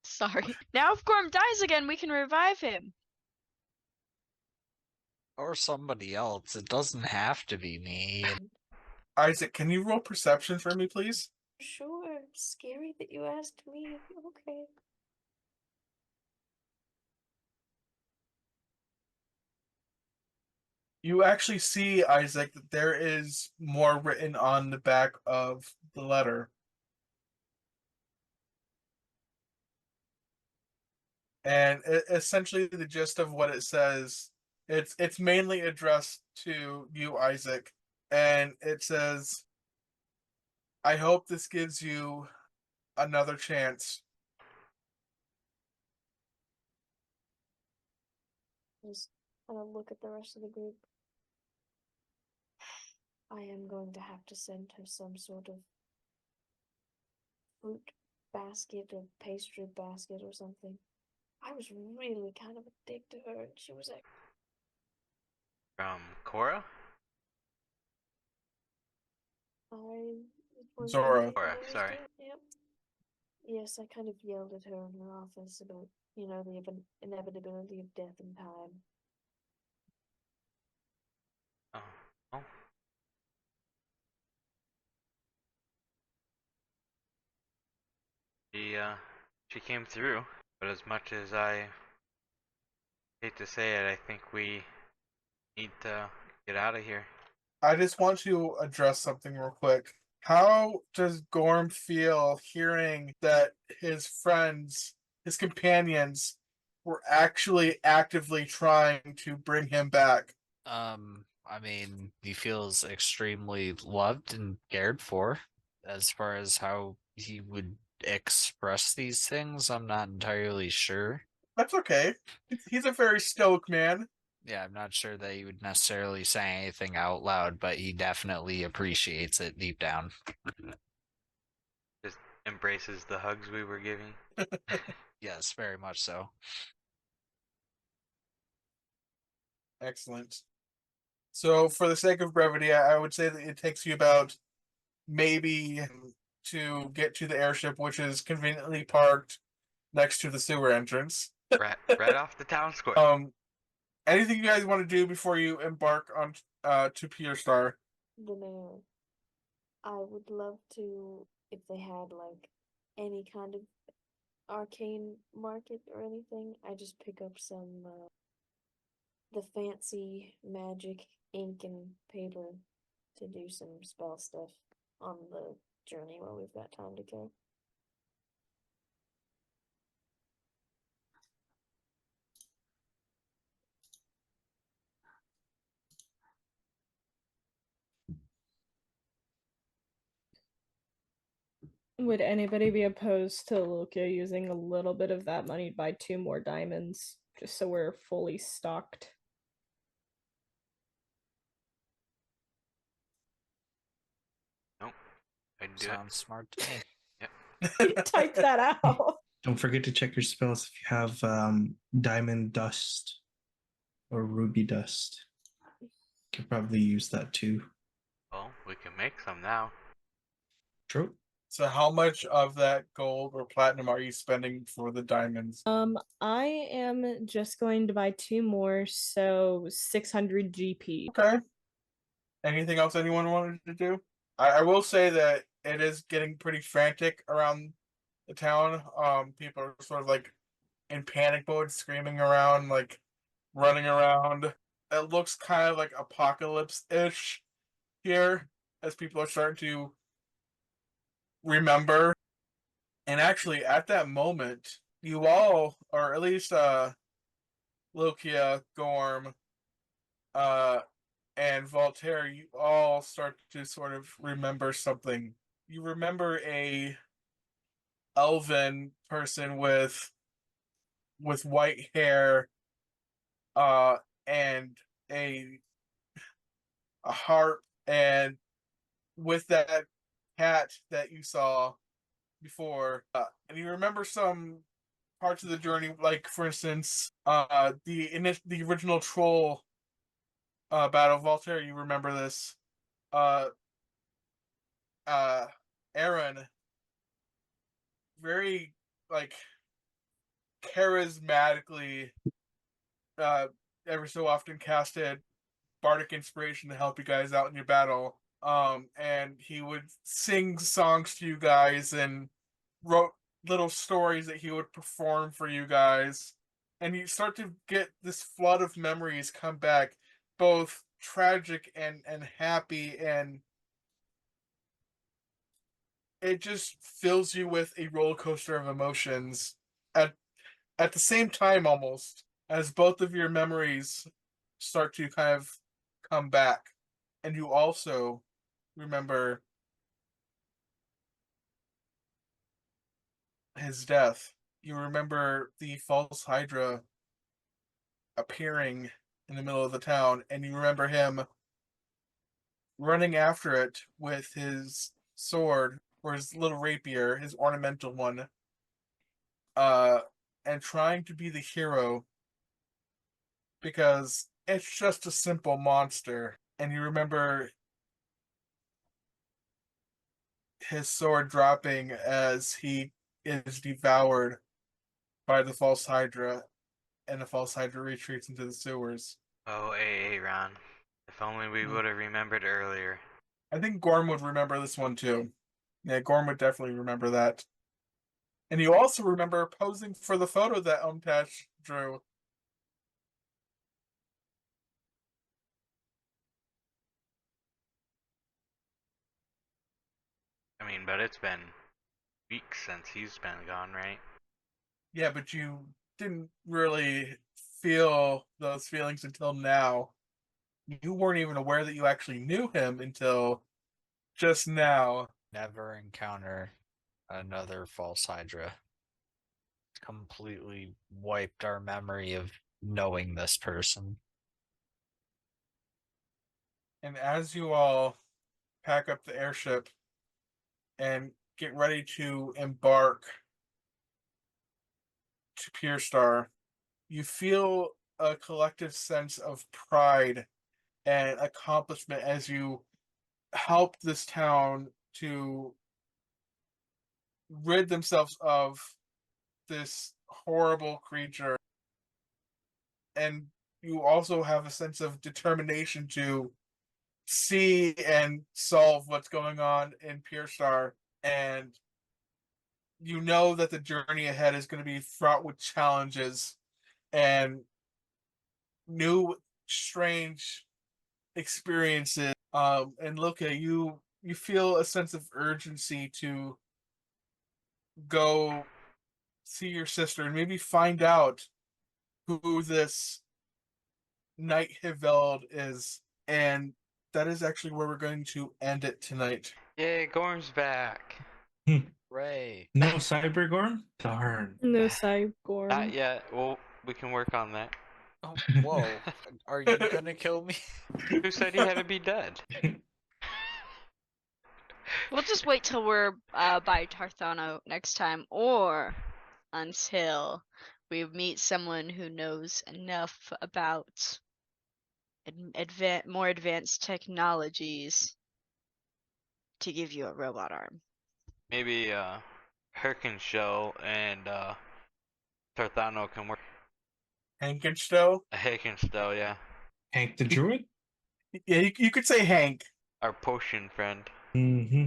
sorry. Now if Gorm dies again, we can revive him. Or somebody else. It doesn't have to be me. Isaac, can you roll perception for me, please? Sure. Scary that you asked me. Okay. You actually see, Isaac, that there is more written on the back of the letter. And essentially the gist of what it says, it's mainly addressed to you, Isaac. And it says, "I hope this gives you another chance." Just kind of look at the rest of the group. I am going to have to send her some sort of fruit basket or pastry basket or something. I was really kind of a dick to her, and she was like, From Cora? it was Zora. Cora, sorry. Yep. Yes, I kind of yelled at her in her office about, the inevitability of death and time. Oh. Oh. She came through, but as much as I hate to say it, I think we need to get out of here. I just want to address something real quick. How does Gorm feel hearing that his friends, his companions, were actually actively trying to bring him back? I mean, he feels extremely loved and cared for. As far as how he would express these things, I'm not entirely sure. That's okay. He's a very stoic man. Yeah, I'm not sure that he would necessarily say anything out loud, but he definitely appreciates it deep down. Just embraces the hugs we were giving. Yes, very much so. Excellent. So, for the sake of brevity, I would say that it takes you about maybe to get to the airship, which is conveniently parked next to the sewer entrance. right off the town square. Anything you guys want to do before you embark on to Pier Star? Then I would love to, if they had like any kind of arcane market or anything, I just pick up some the fancy magic ink and paper to do some spell stuff on the journey while we've got time to kill. Would anybody be opposed to Luca using a little bit of that money to buy 2 more diamonds, just so we're fully stocked? I'd do it. Sounds smart to me. Type that out. Don't forget to check your spells if you have diamond dust or ruby dust. Could probably use that too. Well, we can make some now. True. So how much of that gold or platinum are you spending for the diamonds? I am just going to buy 2 more, so 600 GP. Okay. Anything else anyone wanted to do? I will say that it is getting pretty frantic around the town. People are sort of like in panic mode, screaming around, like running around. It looks kind of like apocalypse-ish here as people are starting to remember. And actually, at that moment, you all, or at least Lokia, Gorm, and Voltaire, you all start to sort of remember something. You remember a elven person with white hair, and a harp, and with that hat that you saw before, and you remember some parts of the journey, like for instance, the original troll battle. Voltaire, you remember this? Uh, Aaron, very like charismatically, every so often casted bardic inspiration to help you guys out in your battle. And he would sing songs to you guys and wrote little stories that he would perform for you guys. And you start to get this flood of memories come back, both tragic and happy, and it just fills you with a roller coaster of emotions at the same time, almost, as both of your memories start to kind of come back. And you also remember his death. You remember the false Hydra appearing in the middle of the town, and you remember him running after it with his sword, or his little rapier, his ornamental one, and trying to be the hero because it's just a simple monster. And you remember his sword dropping as he is devoured by the false Hydra, and the false Hydra retreats into the sewers. Oh, Ron. If only we would have remembered earlier. I think Gorm would remember this one too. Yeah, Gorm would definitely remember that. And you also remember posing for the photo that Umtash drew. I mean, but it's been weeks since he's been gone, right? Yeah, but you didn't really feel those feelings until now. You weren't even aware that you actually knew him until just now. Never encounter another false Hydra. Completely wiped our memory of knowing this person. And as you all pack up the airship and get ready to embark to Pure Star, you feel a collective sense of pride and accomplishment as you help this town to rid themselves of this horrible creature. And you also have a sense of determination to see and solve what's going on in Pure Star. And you know that the journey ahead is going to be fraught with challenges and new strange experiences. And look at you feel a sense of urgency to go see your sister and maybe find out who this Knight Hiveld is. And that is actually where we're going to end it tonight. Yay, Gorm's back. Ray. No Cybergorm? Darn. No Cygorm. Not yet. Well, we can work on that. Oh, whoa. Are you gonna kill me? Who said he had to be dead? We'll just wait till we're by Tarthano next time, or until we meet someone who knows enough about more advanced technologies to give you a robot arm. Maybe Herkenshell and Tarthano can work. Hankenstow? Herkenshell, yeah. Hank the Druid? Yeah, you could say Hank. Our potion friend. Mm-hmm.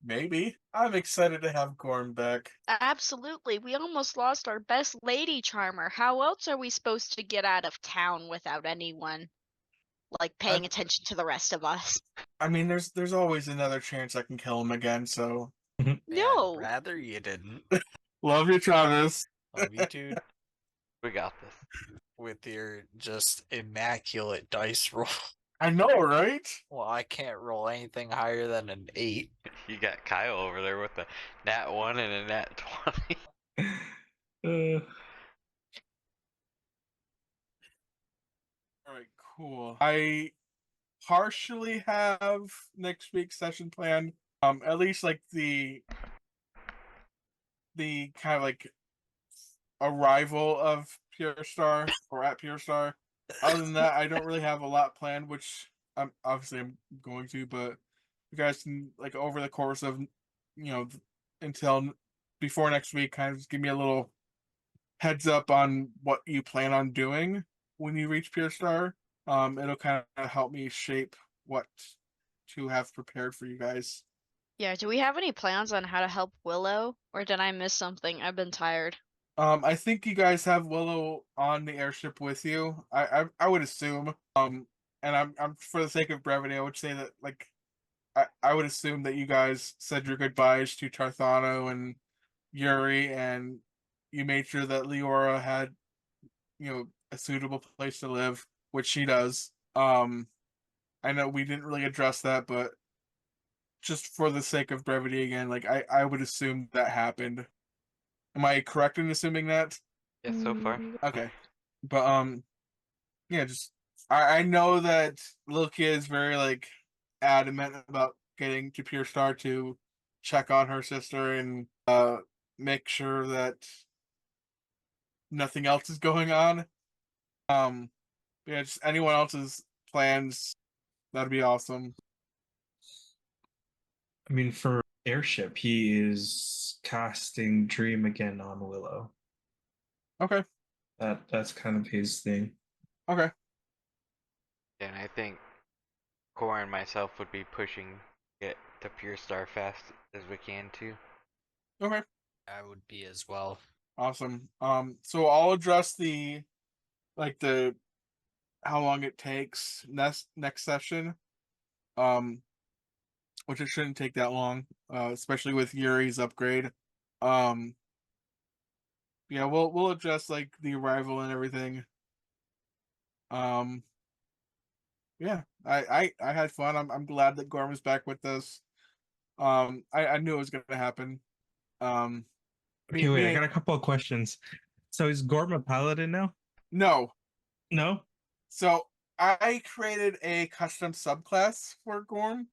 Maybe. I'm excited to have Gorm back. Absolutely. We almost lost our best lady charmer. How else are we supposed to get out of town without anyone like paying attention to the rest of us? I mean, there's always another chance I can kill him again, so. No. I'd rather you didn't. Love you, Travis. Love you, dude. We got this. With your just immaculate dice roll. I know, right? Well, I can't roll anything higher than an 8. You got Kyle over there with a nat 1 and a nat 20. Alright, cool. I partially have next week's session planned. At least like the kind of like arrival of Pure Star or at Pure Star. Other than that, I don't really have a lot planned, which I'm going to, but you guys can like over the course of until before next week, kind of just give me a little heads up on what you plan on doing when you reach Pure Star. It'll kind of help me shape what to have prepared for you guys. Yeah, do we have any plans on how to help Willow? Or did I miss something? I've been tired. I think you guys have Willow on the airship with you. I would assume. And I'm for the sake of brevity, I would say that like I would assume that you guys said your goodbyes to Tarthano and Yuri, and you made sure that Leora had, a suitable place to live, which she does. I know we didn't really address that, but just for the sake of brevity again, like I would assume that happened. Am I correct in assuming that? Yeah, so far. Okay. But yeah, just I know that Loki is very like adamant about getting to Pure Star to check on her sister and make sure that nothing else is going on. Yeah, just anyone else's plans, that'd be awesome. I mean, for airship, he is casting Dream again on Willow. Okay. That's kind of his thing. Okay. And I think Cora and myself would be pushing it to Pure Star fast as we can too. Okay. I would be as well. Awesome. So I'll address the how long it takes next session. Which it shouldn't take that long, especially with Yuri's upgrade. Yeah, we'll adjust like the arrival and everything. Yeah, I had fun. I'm glad that Gorm is back with us. I knew it was gonna happen. Okay, wait, I got a couple of questions. So is Gorm a paladin now? No. No? So I created a custom subclass for Gorm.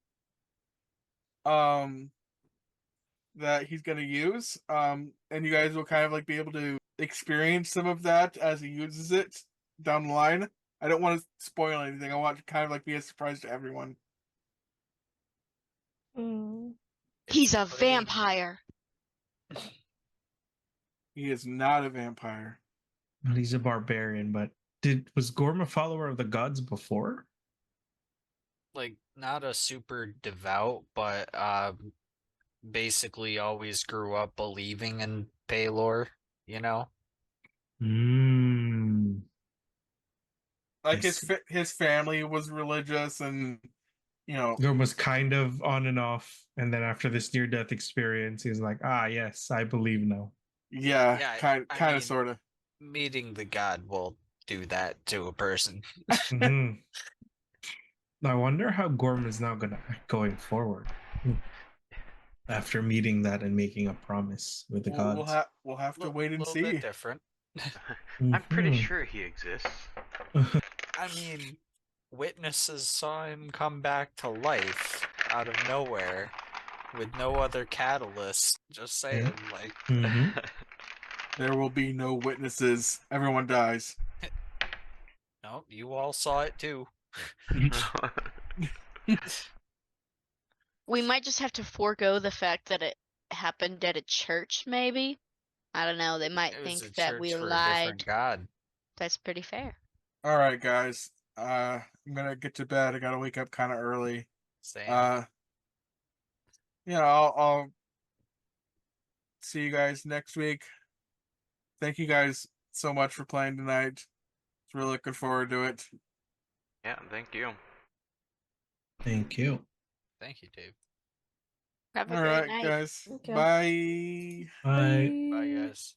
That he's gonna use. And you guys will kind of like be able to experience some of that as he uses it down the line. I don't want to spoil anything. I want to kind of like be a surprise to everyone. He's a Pretty- vampire. He is not a vampire. Well, he's a barbarian, but was Gorm a follower of the gods before? Like, not a super devout, but basically always grew up believing in Baylor, you know? Like his family was religious, and Gorm was kind of on and off, and then after this near-death experience, he's like, "Ah, yes, I believe now." yeah, kind I of mean, sort of. Meeting the god will do that to a person. Mhm. I wonder how Gorm is now gonna act going forward after meeting that and making a promise with the gods. We'll have to Little- wait and little see. bit different. I'm pretty Mhm. sure he exists. I mean, witnesses saw him come back to life out of nowhere, with no other catalyst. Just saying, like, Mm-hmm. There will be no witnesses. Everyone dies. no, you all saw it too. We might just have to forego the fact that it happened at a church, maybe. I don't know. They might It was a think that we church for a lied. different god. That's pretty fair. All right, guys. I'm gonna get to bed. I gotta wake up kind of early. Same. Yeah, I'll see you guys next week. Thank you guys so much for playing tonight. Really looking forward to it. Yeah, thank you. Thank you. Thank you, Dave. Have a All great right, night. guys. Okay. Bye. Bye. Bye, guys.